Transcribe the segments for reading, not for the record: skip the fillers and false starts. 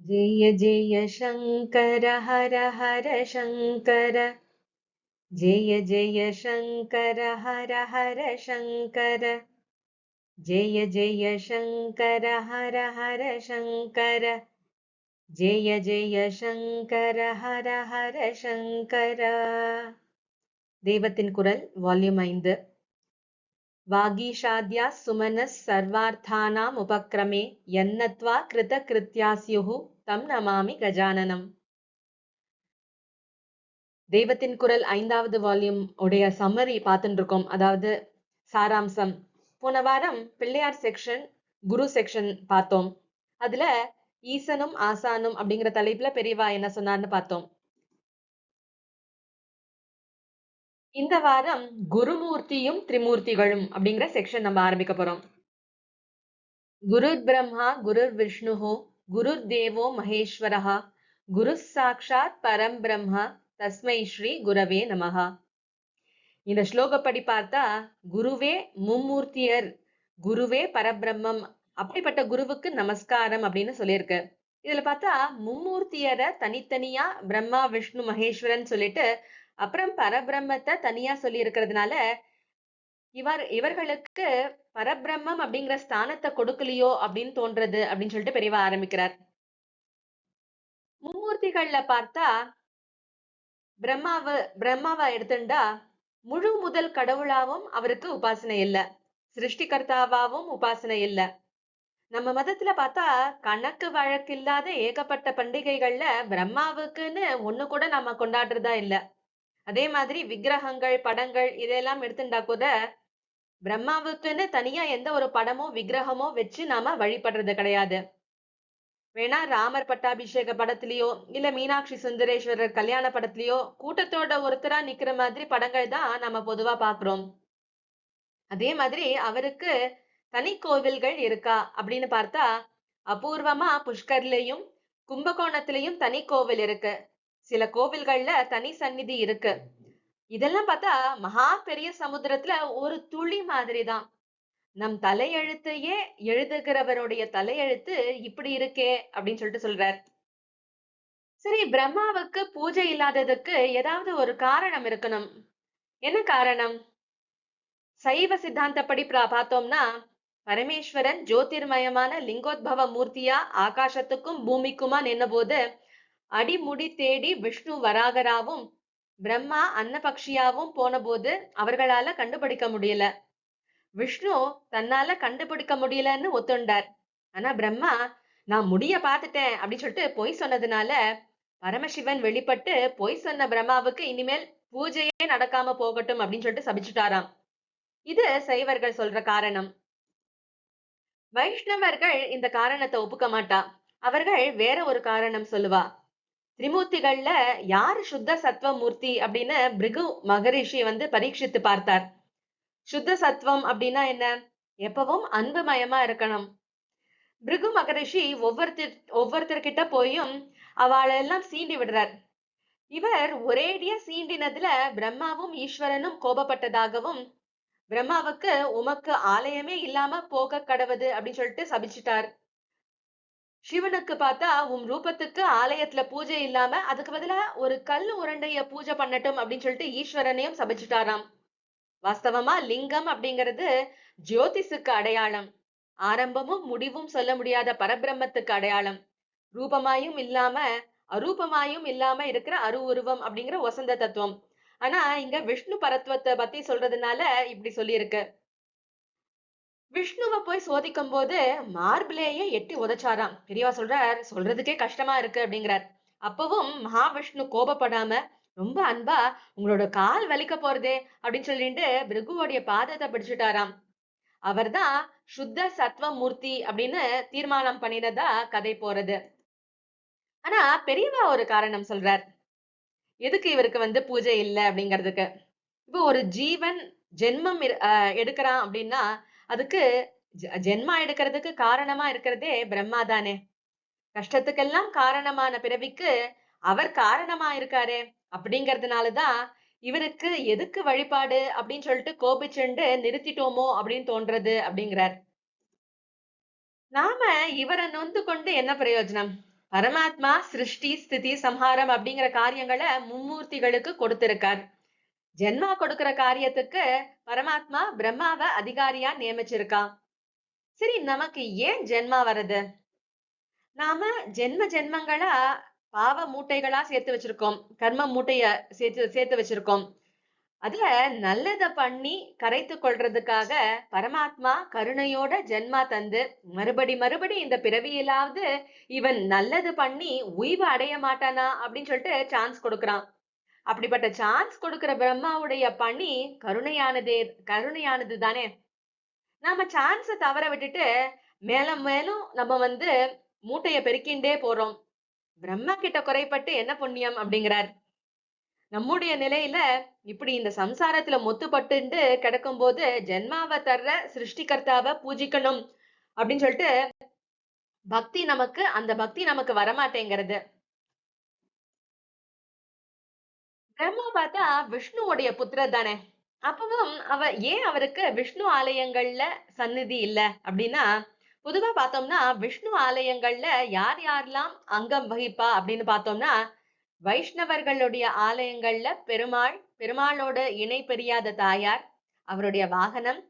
जय जय शङ्कर हर हर शङ्कर जय जय शङ्कर हर हर शङ्कर जय जय शङ्कर हर हर शङ्कर जय जय शङ्कर हर हर शङ्कर தெய்வத்தின் குரல் வால்யூம் 5 வாகீஷாத்யா சுமனஸ் சர்வார்த்தானாம் உபக்ரமே யன்னத்வா கிருத கிருத்யாஸ்யுஹு தம் நமாமி கஜானனம். தெய்வத்தின் குரல் 5வது வால்யூம் உடைய சம்மரி பார்த்துட்டு இருக்கோம். அதாவது சாராம்சம். போன வாரம் பிள்ளையார் செக்ஷன், குரு செக்ஷன் பார்த்தோம். அதுல ஈசனும் ஆசானும் அப்படிங்கிற தலைப்புல பெரியவா என்ன சொன்னார்னு பார்த்தோம். இந்த வாரம் குருமூர்த்தியும் திரிமூர்த்திகளும் அப்படிங்கிற செக்ஷன் நம்ம ஆரம்பிக்க போறோம். குருர் பிரம்மா குருர் விஷ்ணுஹு குருர் தேவோ மகேஸ்வரஹா குரு சாக்ஷாத் பரம் பிரம்மா தஸ்மை ஸ்ரீ குரவே நமஹா. இந்த ஸ்லோகப்படி பார்த்தா குருவே மும்மூர்த்தியர், குருவே பரபிரம்மம், அப்படிப்பட்ட குருவுக்கு நமஸ்காரம் அப்படின்னு சொல்லியிருக்கு. இதுல பார்த்தா மும்மூர்த்தியரை தனித்தனியா பிரம்மா விஷ்ணு மகேஸ்வரன் சொல்லிட்டு அப்புறம் பரபிரம்மத்தை தனியா சொல்லி இருக்கிறதுனால இவர்களுக்கு பரபிரம்மம் அப்படிங்கிற ஸ்தானத்தை கொடுக்கலையோ அப்படின்னு தோன்றது அப்படின்னு சொல்லிட்டு பெரியவா ஆரம்பிக்கிறார். மும்மூர்த்திகள்ல பார்த்தா பிரம்மாவை எடுத்துட்டா முழு முதல் கடவுளாவும் அவருக்கு உபாசனை இல்ல, சிருஷ்டிகர்த்தாவாவும் உபாசனை இல்ல. நம்ம மதத்துல பார்த்தா கணக்கு வழக்கு இல்லாத ஏகப்பட்ட பண்டிகைகள்ல பிரம்மாவுக்குன்னு ஒண்ணு கூட நம்ம கொண்டாடுறதா இல்ல. அதே மாதிரி விக்கிரகங்கள், படங்கள் இதெல்லாம் எடுத்துட்டா கூட பிரம்மாவுக்குன்னு தனியா எந்த ஒரு படமோ விக்கிரகமோ வச்சு நாம வழிபடுறது கிடையாது. வேணா ராமர் பட்டாபிஷேக படத்திலயோ இல்ல மீனாட்சி சுந்தரேஸ்வரர் கல்யாண படத்திலயோ கூட்டத்தோட ஒருத்தரா நிக்கிற மாதிரி படங்கள் தான் நம்ம பொதுவா பாக்குறோம். அதே மாதிரி அவருக்கு தனி கோவில்கள் இருக்கா அப்படின்னு பார்த்தா அபூர்வமா புஷ்கர்லயும் கும்பகோணத்திலையும் தனி கோவில் இருக்கு. சில கோவில்கள்ல தனி சந்நிதி இருக்கு. இதெல்லாம் பார்த்தா மகா பெரிய சமுத்திரத்துல ஒரு துளி மாதிரிதான். நம் தலையெழுத்தையே எழுதுகிறவருடைய தலையெழுத்து இப்படி இருக்கே அப்படின்னு சொல்லிட்டு சொல்றார். சரி, பிரம்மாவுக்கு பூஜை இல்லாததுக்கு ஏதாவது ஒரு காரணம் இருக்கணும். என்ன காரணம்? சைவ சித்தாந்தப்படி பார்த்தோம்னா பரமேஸ்வரன் ஜோதிர்மயமான லிங்கோத்பவ மூர்த்தியா ஆகாசத்துக்கும் பூமிக்குமா நின்ன போது அடிமுடி தேடி விஷ்ணு வராகராவும் பிரம்மா அன்னபக்ஷியாவும் போன போது அவர்களால கண்டுபிடிக்க முடியல. விஷ்ணு தன்னால கண்டுபிடிக்க முடியலன்னு ஒத்துண்டார். ஆனா பிரம்மா நான் முடிய பார்த்துட்டேன் அப்படின்னு சொல்லிட்டு பொய் சொன்னதுனால பரமசிவன் வெளிப்பட்டு பொய் சொன்ன பிரம்மாவுக்கு இனிமேல் பூஜையே நடக்காம போகட்டும் அப்படின்னு சொல்லிட்டு சபிச்சுட்டாராம். இது சைவர்கள் சொல்ற காரணம். வைஷ்ணவர்கள் இந்த காரணத்தை ஒப்புக்க மாட்டா. அவர்கள் வேற ஒரு காரணம் சொல்லுவா. திரிமூர்த்திகள்ல யாரு சுத்த சத்வ மூர்த்தி அப்படின்னு பிருகு மகரிஷி பரீட்சித்து பார்த்தார். சுத்த சத்வம் அப்படின்னா என்ன? எப்பவும் அன்புமயமா இருக்கணும். பிருகு மகரிஷி ஒவ்வொருத்தர்கிட்ட போயும் அவளெல்லாம் சீண்டி விடுறார். இவர் ஒரேடியா சீண்டினதுல பிரம்மாவும் ஈஸ்வரனும் கோபப்பட்டதாகவும் பிரம்மாவுக்கு உமக்கு ஆலயமே இல்லாம போக கடவுது அப்படின்னு சொல்லிட்டு சபிச்சிட்டார். சிவனுக்கு பார்த்தா உன் ரூபத்துக்கு ஆலயத்துல பூஜை இல்லாம அதுக்கு பதிலா ஒரு கல் உருண்டைய பூஜை பண்ணட்டும் அப்படின்னு சொல்லிட்டு ஈஸ்வரனையும் சபிச்சுட்டாராம். வாஸ்தவமா லிங்கம் அப்படிங்கிறது ஜோதிஷுக்கு அடையாளம், ஆரம்பமும் முடிவும் சொல்ல முடியாத பரபிரம்மத்துக்கு அடையாளம், ரூபமாயும் இல்லாம அரூபமாயும் இல்லாம இருக்கிற உருவம் அப்படிங்கிற வசந்த தத்துவம். ஆனா இங்க விஷ்ணு பரத்வத்தை பத்தி சொல்றதுனால இப்படி சொல்லியிருக்கு. விஷ்ணுவை போய் சோதிக்கும் போது மார்பிலேயே எட்டி உதைச்சாராம். பெரியவா சொல்றார், சொல்றதுக்கே கஷ்டமா இருக்கு அப்படிங்கிறார். அப்பவும் மகாவிஷ்ணு கோபப்படாம ரொம்ப அன்பா உங்களோட கால் வலிக்க போறதே அப்படின்னு சொல்லிட்டு பிருகுவோடைய பாதத்தை பிடிச்சிட்டாராம். அவர்தான் சுத்த சத்வ மூர்த்தி அப்படின்னு தீர்மானம் பண்ணினதா கதை போறது. ஆனா பெரியவா ஒரு காரணம் சொல்றார் எதுக்கு இவருக்கு பூஜை இல்லை அப்படிங்கிறதுக்கு. இப்போ ஒரு ஜீவன் ஜென்மம் எடுக்கிறான் அப்படின்னா அதுக்கு ஜென்மா எடுக்கிறதுக்கு காரணமா இருக்கிறதே பிரம்மா தானே. கஷ்டத்துக்கெல்லாம் காரணமான பிறவிக்கு அவர் காரணமா இருக்காரு. அப்படிங்கறதுனாலதான் இவருக்கு எதுக்கு வழிபாடு அப்படின்னு சொல்லிட்டு கோபிச்சுண்டு நிறுத்திட்டோமோ அப்படின்னு தோன்றது அப்படிங்கிறார். நாம இவரை நொந்து கொண்டு என்ன பிரயோஜனம்? பரமாத்மா சிருஷ்டி ஸ்திதி சம்ஹாரம் அப்படிங்கிற காரியங்களை மும்மூர்த்திகளுக்கு கொடுத்திருக்கார். ஜென்மா கொடுக்கிற காரியத்துக்கு பரமாத்மா பிரம்மாவை அதிகாரியா நியமிச்சிருக்கான். சரி, நமக்கு ஏன் ஜென்மா வருது? நாம ஜென்ம ஜென்மங்களா பாவ மூட்டைகளா சேர்த்து வச்சிருக்கோம், கர்ம மூட்டைய சேர்த்து சேர்த்து வச்சிருக்கோம். அதுல நல்லத பண்ணி கரைத்து கொள்றதுக்காக பரமாத்மா கருணையோட ஜென்மா தந்து மறுபடி இந்த பிறவியிலாவது இவன் நல்லது பண்ணி உய்வு அடைய மாட்டானா அப்படின்னு சொல்லிட்டு சான்ஸ் கொடுக்கறான். அப்படிப்பட்ட சான்ஸ் கொடுக்கிற பிரம்மாவுடைய பணி கருணையானது தானே. நாம சான்ஸ தவற விட்டுட்டு மேலும் மேலும் நம்ம மூட்டைய பெருக்கிண்டே போறோம். பிரம்மா கிட்ட குறைப்பட்டு என்ன புண்ணியம் அப்படிங்கிறார். நம்முடைய நிலையில இப்படி இந்த சம்சாரத்துல மொத்துப்பட்டு கிடக்கும் போது ஜென்மாவை தர்ற சிருஷ்டிகர்த்தாவை பூஜிக்கணும் அப்படின்னு சொல்லிட்டு அந்த பக்தி நமக்கு வரமாட்டேங்கிறது. பிரம்மா பார்த்தா விஷ்ணுவுடைய புத்திரர் தானே. அப்பவும் அவருக்கு விஷ்ணு ஆலயங்கள்ல சந்நிதி இல்ல அப்படின்னா, பொதுவா பார்த்தோம்னா விஷ்ணு ஆலயங்கள்ல யார் யாரெல்லாம் அங்கம் வகிப்பா அப்படின்னு பார்த்தோம்னா, வைஷ்ணவர்களுடைய ஆலயங்கள்ல பெருமாளோட இணை பெரியாத தாயார், அவருடைய வாகனம்,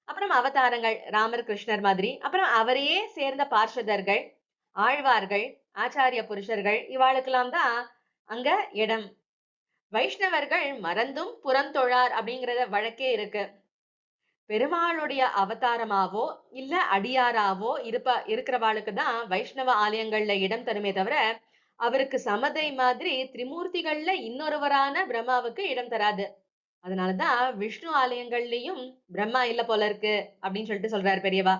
அப்புறம் அவதாரங்கள் ராமர் கிருஷ்ணர் மாதிரி, அப்புறம் அவரையே சேர்ந்த பார்ஷதர்கள், ஆழ்வார்கள், ஆச்சாரிய புருஷர்கள், இவாளுக்கெல்லாம் தான் அங்க இடம். வைஷ்ணவர்கள் மறந்தும் புறந்தொழார் அப்படிங்கறத வழக்கே இருக்கு. பெருமாளுடைய அவதாரமாவோ இல்ல அடியாராவோ இருக்கிறவாளுக்கு தான் வைஷ்ணவ ஆலயங்கள்ல இடம் தருமே தவிர, அவருக்கு சமதை மாதிரி திரிமூர்த்திகள்ல இன்னொருவரான பிரம்மாவுக்கு இடம் தராது. அதனாலதான் விஷ்ணு ஆலயங்கள்லயும் பிரம்மா இல்ல போல இருக்கு அப்படின்னு சொல்லிட்டு சொல்றாரு பெரியவா.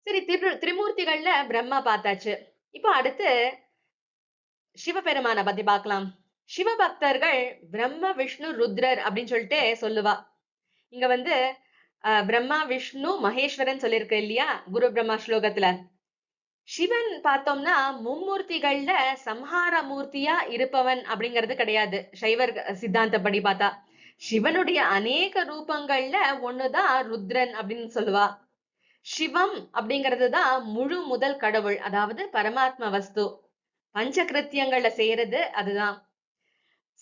சரி, திரிமூர்த்திகள்ல பிரம்மா பார்த்தாச்சு. இப்போ அடுத்து சிவபெருமான பத்தி பார்க்கலாம். சிவபக்தர்கள் பிரம்ம விஷ்ணு ருத்ரர் அப்படின்னு சொல்லிட்டு சொல்லுவா. இங்க பிரம்மா விஷ்ணு மகேஸ்வரன் சொல்லியிருக்கு இல்லையா குரு பிரம்மா ஸ்லோகத்துல. சிவன் பார்த்தோம்னா மும்மூர்த்திகள்ல சம்ஹார மூர்த்தியா இருப்பவன் அப்படிங்கிறது கிடையாது. சைவர் சித்தாந்தப்படி பார்த்தா சிவனுடைய அநேக ரூபங்கள்ல ஒண்ணுதான் ருத்ரன் அப்படின்னு சொல்லுவா. சிவம் அப்படிங்கிறதுதான் முழு முதல் கடவுள், அதாவது பரமாத்ம வஸ்து. பஞ்ச கிருத்தியங்கள்ல செய்யறது அதுதான்.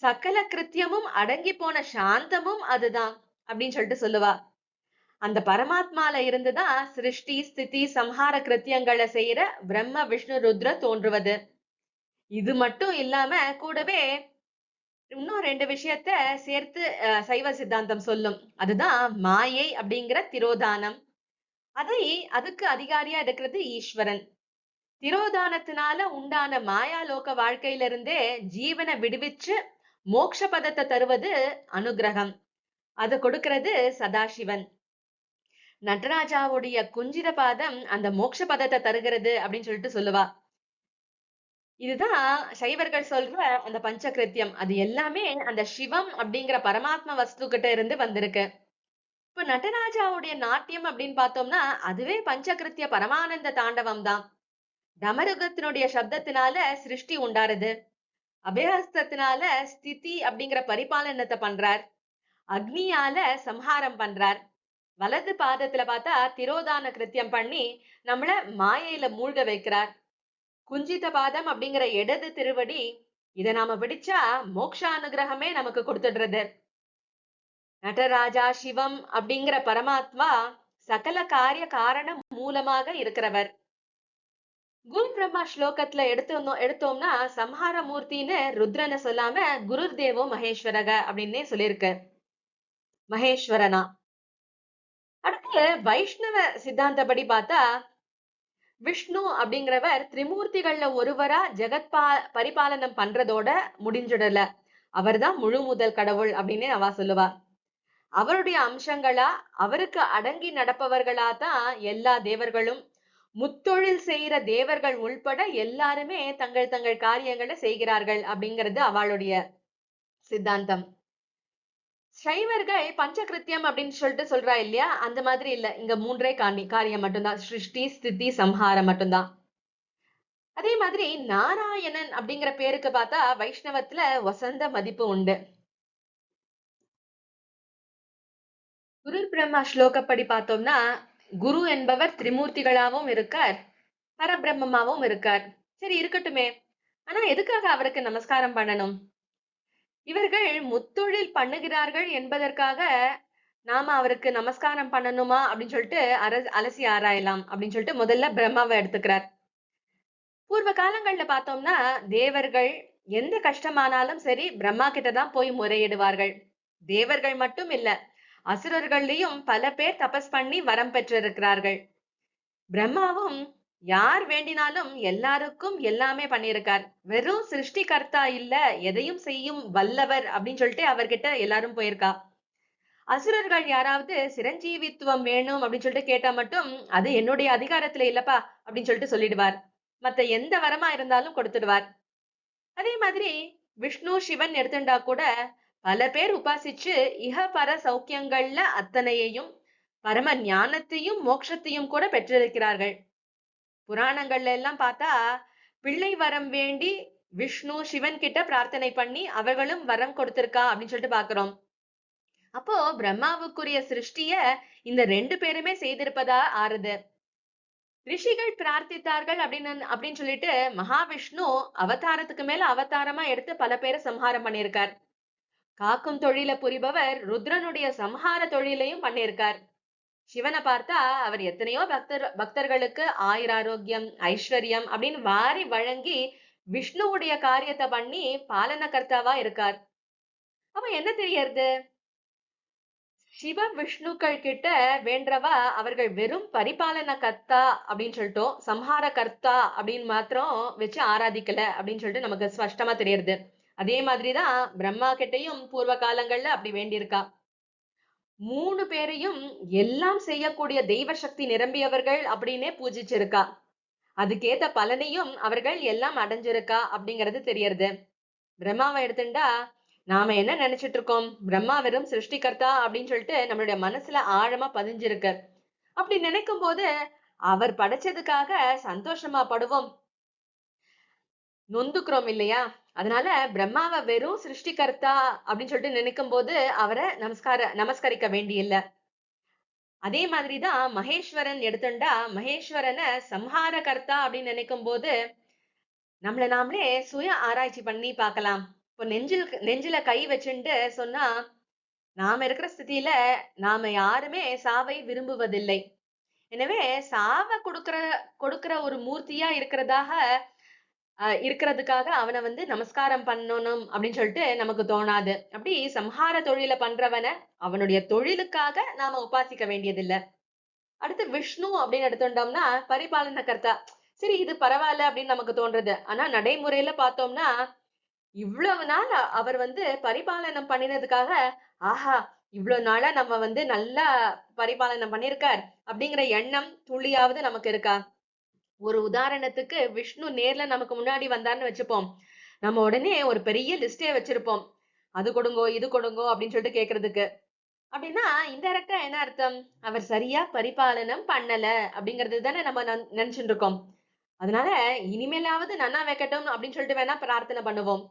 சகல கிருத்தியமும் அடங்கி போன சாந்தமும் அதுதான் அப்படின்னு சொல்லிட்டு சொல்லுவா. அந்த பரமாத்மால இருந்துதான் சிருஷ்டி ஸ்திதி சம்ஹார கிருத்தியங்களை செய்யற பிரம்ம விஷ்ணு ருத்ர தோன்றுவது. இது மட்டும் இல்லாம கூடவே இன்னும் 2 விஷயத்த சேர்த்து சைவ சித்தாந்தம் சொல்லும். அதுதான் மாயை அப்படிங்கிற திரோதானம். அதுக்கு அதிகாரியா இருக்கிறது ஈஸ்வரன். திரோதானத்தினால உண்டான மாயாலோக வாழ்க்கையில இருந்தே ஜீவனை விடுவிச்சு மோட்ச பதத்தை தருவது அனுகிரகம். அது கொடுக்கிறது சதாசிவன். நடராஜாவுடைய குஞ்சித பாதம் அந்த மோட்ச பதத்தை தருகிறது அப்படின்னு சொல்லிட்டு சொல்லுவா. இதுதான் சைவர்கள் சொல்ற அந்த பஞ்சகிருத்தியம். அது எல்லாமே அந்த சிவம் அப்படிங்கிற பரமாத்ம வஸ்து கிட்ட இருந்து வந்திருக்கு. இப்ப நடராஜாவுடைய நாட்டியம் அப்படின்னு பார்த்தோம்னா அதுவே பஞ்சகிருத்திய பரமானந்த தாண்டவம் தான். டமருகத்தினுடைய சப்தத்தினால சிருஷ்டி உண்டாருது. அபயஹஸ்தத்தினால ஸ்திதி அப்படிங்கிற பரிபாலனத்தை பண்றார். அக்னியால சம்ஹாரம் பண்றார். வலது பாதத்துல பார்த்தா திரோதான கிருத்தியம் பண்ணி நம்மள மாயையில மூழ்க வைக்கிறார். குஞ்சித பாதம் அப்படிங்கிற இடது திருவடி, இதை நாம பிடிச்சா மோக்ஷ அனுகிரகமே நமக்கு கொடுத்துடுறது. நடராஜா சிவம் அப்படிங்கிற பரமாத்மா சகல காரிய காரணம் மூலமாக இருக்கிறவர். குரு பிரம்மா ஸ்லோகத்துல எடுத்தோம்னா சம்ஹார மூர்த்தின்னு ருத்ரனை சொல்லாம குருர் தேவோ மகேஸ்வரக அப்படின்னே சொல்லியிருக்கு. மகேஸ்வரனா. அடுத்து வைஷ்ணவ சித்தாந்தப்படி பார்த்தா விஷ்ணு அப்படிங்கிறவர் திரிமூர்த்திகள்ல ஒருவரா பரிபாலனம் பண்றதோட முடிஞ்சிடல. அவர்தான் முழு முதல் கடவுள் அப்படின்னு அவ சொல்லுவா. அவருடைய அம்சங்களா அவருக்கு அடங்கி நடப்பவர்களா தான் எல்லா தேவர்களும், முத்தொழில் செய்யற தேவர்கள் உள்பட எல்லாருமே தங்கள் தங்கள் காரியங்களை செய்கிறார்கள் அப்படிங்கிறது அவளுடைய சித்தாந்தம். சைவர்கள் பஞ்சகிருத்தியம் அப்படின்னு சொல்லிட்டு சொல்றா இல்லையா, அந்த மாதிரி இல்ல. இங்க 3 காரியம் மட்டும்தான், சிருஷ்டி ஸ்திதி சம்ஹாரம் மட்டும்தான். அதே மாதிரி நாராயணன் அப்படிங்கிற பேருக்கு பார்த்தா வைஷ்ணவத்துல வசந்த மதிப்பு உண்டு. குரு பிரம்மா ஸ்லோகப்படி பார்த்தோம்னா குரு என்பவர் திரிமூர்த்திகளாகவும் இருக்கார், பரபிரம்மமாவும் இருக்கார். சரி இருக்கட்டுமே. ஆனா எதுக்காக அவருக்கு நமஸ்காரம் பண்ணணும்? இவர்கள் முத்தொழில் பண்ணுகிறார்கள் என்பதற்காக நாம அவருக்கு நமஸ்காரம் பண்ணணுமா அப்படின்னு சொல்லிட்டு அலசி ஆராயலாம் அப்படின்னு சொல்லிட்டு முதல்ல பிரம்மாவை எடுத்துக்கிறார். பூர்வ காலங்கள்ல பார்த்தோம்னா தேவர்கள் எந்த கஷ்டமானாலும் சரி பிரம்மா கிட்ட தான் போய் முறையிடுவார்கள். தேவர்கள் மட்டும் இல்ல, அசுரர்கள்லயும் பல பேர் தபஸ் பண்ணி வரம் பெற்றிருக்கிறார்கள். பிரம்மாவும் யார் வேண்டினாலும் எல்லாருக்கும் எல்லாமே பண்ணியிருக்கார். வெறும் சிருஷ்டிகர்த்தா இல்ல, எதையும் செய்யும் வல்லவர் அப்படின்னு சொல்லிட்டு அவர்கிட்ட எல்லாரும் போயிருக்கா. அசுரர்கள் யாராவது சிரஞ்சீவித்துவம் வேணும் அப்படின்னு சொல்லிட்டு கேட்டா மட்டும் அது என்னுடைய அதிகாரத்துல இல்லப்பா அப்படின்னு சொல்லிட்டு சொல்லிடுவார். மத்த எந்த வரமா இருந்தாலும் கொடுத்துடுவார். அதே மாதிரி விஷ்ணு சிவன் எடுத்துட்டா கூட பல பேர் உபாசிச்சு இஹ பர சௌக்கியங்கள்ல அத்தனையையும் பரம ஞானத்தையும் மோட்சத்தையும் கூட பெற்றிருக்கிறார்கள். புராணங்கள்ல எல்லாம் பார்த்தா பிள்ளை வரம் வேண்டி விஷ்ணு சிவன் கிட்ட பிரார்த்தனை பண்ணி அவர்களும் வரம் கொடுத்திருக்கா அப்படின்னு சொல்லிட்டு பாக்குறோம். அப்போ பிரம்மாவுக்குரிய சிருஷ்டிய இந்த ரெண்டு பேருமே செய்திருப்பதா ஆறுது. ரிஷிகள் பிரார்த்தித்தார்கள் அப்படின்னு சொல்லிட்டு மகாவிஷ்ணு அவதாரத்துக்கு மேல அவதாரமா எடுத்து பல பேரை சம்ஹாரம் பண்ணியிருக்கார். காக்கும் தொழில புரிபவர் ருத்ரனுடைய சம்ஹார தொழிலையும் பண்ணியிருக்கார். சிவனை பார்த்தா அவர் எத்தனையோ பக்தர்களுக்கு ஆயுராரோக்கியம் ஐஸ்வர்யம் அப்படின்னு வாரி வழங்கி விஷ்ணுவுடைய காரியத்தை பண்ணி பாலன கர்த்தாவா இருக்கார். அப்ப என்ன தெரியறது? சிவ விஷ்ணுக்கள் கிட்ட வேண்டவா அவர்கள் வெறும் பரிபாலன கர்த்தா அப்படின்னு சொல்லிட்டோம், சம்ஹார கர்த்தா அப்படின்னு மாத்திரம் வச்சு ஆராதிக்கல அப்படின்னு சொல்லிட்டு நமக்கு ஸ்பஷ்டமா தெரியுது. அதே மாதிரிதான் பிரம்மா கிட்டையும் பூர்வ காலங்கள்ல அப்படி வேண்டியிருக்கா. மூணு பேரையும் எல்லாம் செய்யக்கூடிய தெய்வ சக்தி நிரம்பியவர்கள் அப்படின்னே பூஜிச்சிருக்கா. அதுக்கேத்த பலனையும் அவர்கள் எல்லாம் அடைஞ்சிருக்கா அப்படிங்கிறது தெரியறது. பிரம்மாவை எடுத்துட்டா நாம என்ன நினைச்சிட்டு இருக்கோம்? பிரம்மா வெறும் சிருஷ்டிகர்த்தா அப்படின்னு சொல்லிட்டு நம்மளுடைய மனசுல ஆழமா பதிஞ்சிருக்கு. அப்படி நினைக்கும் போது அவர் படைச்சதுக்காக சந்தோஷமா படுவோம், நொந்துக்கிறோம் இல்லையா? அதனால பிரம்மாவை வெறும் சிருஷ்டிகர்த்தா அப்படின்னு சொல்லிட்டு நினைக்கும் போது அவரை நமஸ்கரிக்க வேண்டியில்ல. அதே மாதிரிதான் மகேஸ்வரன் எடுத்துட்டா மகேஸ்வரனை சம்ஹார கர்த்தா அப்படின்னு நினைக்கும் போது நம்மள நாமளே சுய ஆராய்ச்சி பண்ணி பார்க்கலாம். இப்போ நெஞ்சில கை வச்சுட்டு சொன்னா நாம இருக்கிற ஸ்திதியில நாம யாருமே சாவை விரும்புவதில்லை. எனவே சாவ கொடுக்கிற ஒரு மூர்த்தியா இருக்கிறதுக்காக அவனை வந்து நமஸ்காரம் பண்ணணும் அப்படின்னு சொல்லிட்டு நமக்கு தோணாது. அப்படி சம்ஹார தொழில பண்றவன அவனுடைய தொழிலுக்காக நாம உபாசிக்க வேண்டியதில்லை. அடுத்து விஷ்ணு அப்படின்னு எடுத்துட்டோம்னா பரிபாலன கர்த்தா. சரி இது பரவாயில்ல அப்படின்னு நமக்கு தோன்றது. ஆனா நடைமுறையில பார்த்தோம்னா இவ்வளவு நாள் அவர் வந்து பரிபாலனம் பண்ணினதுக்காக ஆஹா இவ்வளவு நாளா நம்ம வந்து நல்லா பரிபாலனம் பண்ணிருக்கார் அப்படிங்கிற எண்ணம் துளியாவது நமக்கு இருக்கா? ஒரு உதாரணத்துக்கு விஷ்ணு நேர்ல நமக்கு முன்னாடி வந்தார்னு வச்சுப்போம். நம்ம உடனே ஒரு பெரிய லிஸ்டே வச்சிருப்போம். அது கொடுங்கோ இது கொடுங்கோ அப்படின்னு சொல்லிட்டு கேக்குறதுக்கு. அப்படின்னா இன்டைரக்டா என்ன அர்த்தம்? அவர் சரியா பரிபாலனம் பண்ணல அப்படிங்கிறது தானே நம்ம நினைச்சுட்டு இருக்கோம். அதனால இனிமேலாவது நன்னா வைக்கட்டும் அப்படின்னு சொல்லிட்டு வேணா பிரார்த்தனை பண்ணுவோம்.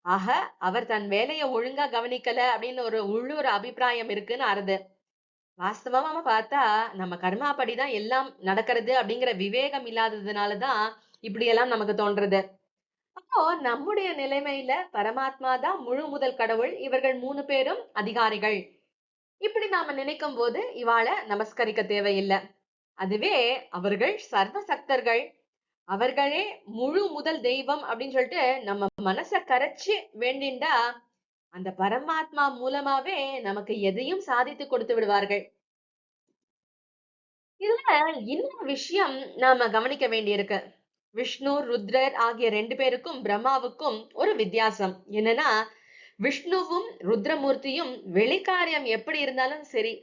ஆக அவர் தன் வேலையை ஒழுங்கா கவனிக்கல அப்படின்னு ஒரு உள்ளூர் அபிப்பிராயம் இருக்குன்னு அறுது. வாஸ்தவமா பார்த்தா நம்ம கர்மாப்படிதான் எல்லாம் நடக்கிறது அப்படிங்கிற விவேகம் இல்லாததுனாலதான் இப்படி எல்லாம் நமக்கு தோன்றது. அப்போ நம்முடைய நிலைமையில பரமாத்மா தான் முழு முதல் கடவுள், இவர்கள் மூணு பேரும் அதிகாரிகள். இப்படி நாம நினைக்கும் போது இவாள நமஸ்கரிக்க தேவையில்லை. அதுவே அவர்கள் சர்வ சக்தர்கள், அவர்களே முழு முதல் தெய்வம் அப்படின்னு சொல்லிட்டு நம்ம மனச கரைச்சு வேண்டிண்டா அந்த பரமாத்மா மூலமாவே நமக்கு எதையும் சாதித்து கொடுத்து விடுவார்கள். இதுல இன்னொரு விஷயம் நாம கவனிக்க வேண்டியிருக்கு. விஷ்ணு ருத்ரர் ஆகிய ரெண்டு பேருக்கும் பிரம்மாவுக்கும் ஒரு வித்தியாசம் என்னன்னா, விஷ்ணுவும் ருத்ரமூர்த்தியும் வெளிக்காரியம் எப்படி இருந்தாலும் சரி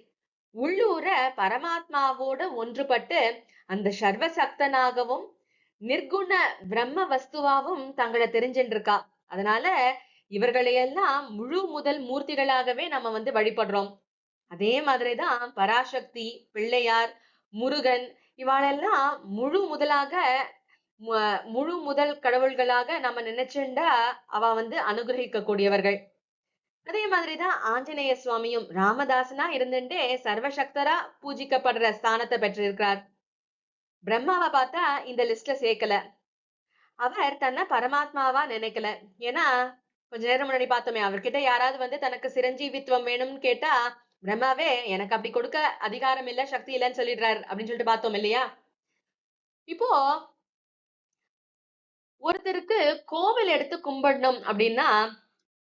உள்ளூர பரமாத்மாவோட ஒன்றுபட்டு அந்த சர்வசக்தனாகவும் நிர்குண பிரம்ம வஸ்துவாவும் தங்களை தெரிஞ்சுட்டு இருக்கா. அதனால இவர்களையெல்லாம் முழு முதல் மூர்த்திகளாகவே நம்ம வந்து வழிபடுறோம். அதே மாதிரிதான் பராசக்தி, பிள்ளையார், முருகன் இவாளெல்லாம் முழு முதல் கடவுள்களாக நம்ம நினைச்சுண்டா அவ வந்து அனுகிரகிக்க கூடியவர்கள். அதே மாதிரிதான் ஆஞ்சநேய சுவாமியும் ராமதாசனா இருந்துட்டே சர்வசக்தரா பூஜிக்கப்படுற ஸ்தானத்தை பெற்றிருக்கிறார். பிரம்மாவை பார்த்தா இந்த லிஸ்ட்ல சேர்க்கல. அவர் தன்னை பரமாத்மாவா நினைக்கல. ஏன்னா கொஞ்ச நேரம் முன்னாடி பார்த்தோமே, அவர்கிட்ட யாராவது வந்து தனக்கு சிரஞ்சீவித்துவம் வேணும்னு கேட்டா, பிரம்மாவே எனக்கு அப்படி கொடுக்க அதிகாரம் இல்ல, சக்தி இல்லன்னு சொல்லிடுறாரு அப்படின்னு சொல்லிட்டு பார்த்தோம் இல்லையா? இப்போ ஒருத்தருக்கு கோவில் எடுத்து கும்பிடணும் அப்படின்னா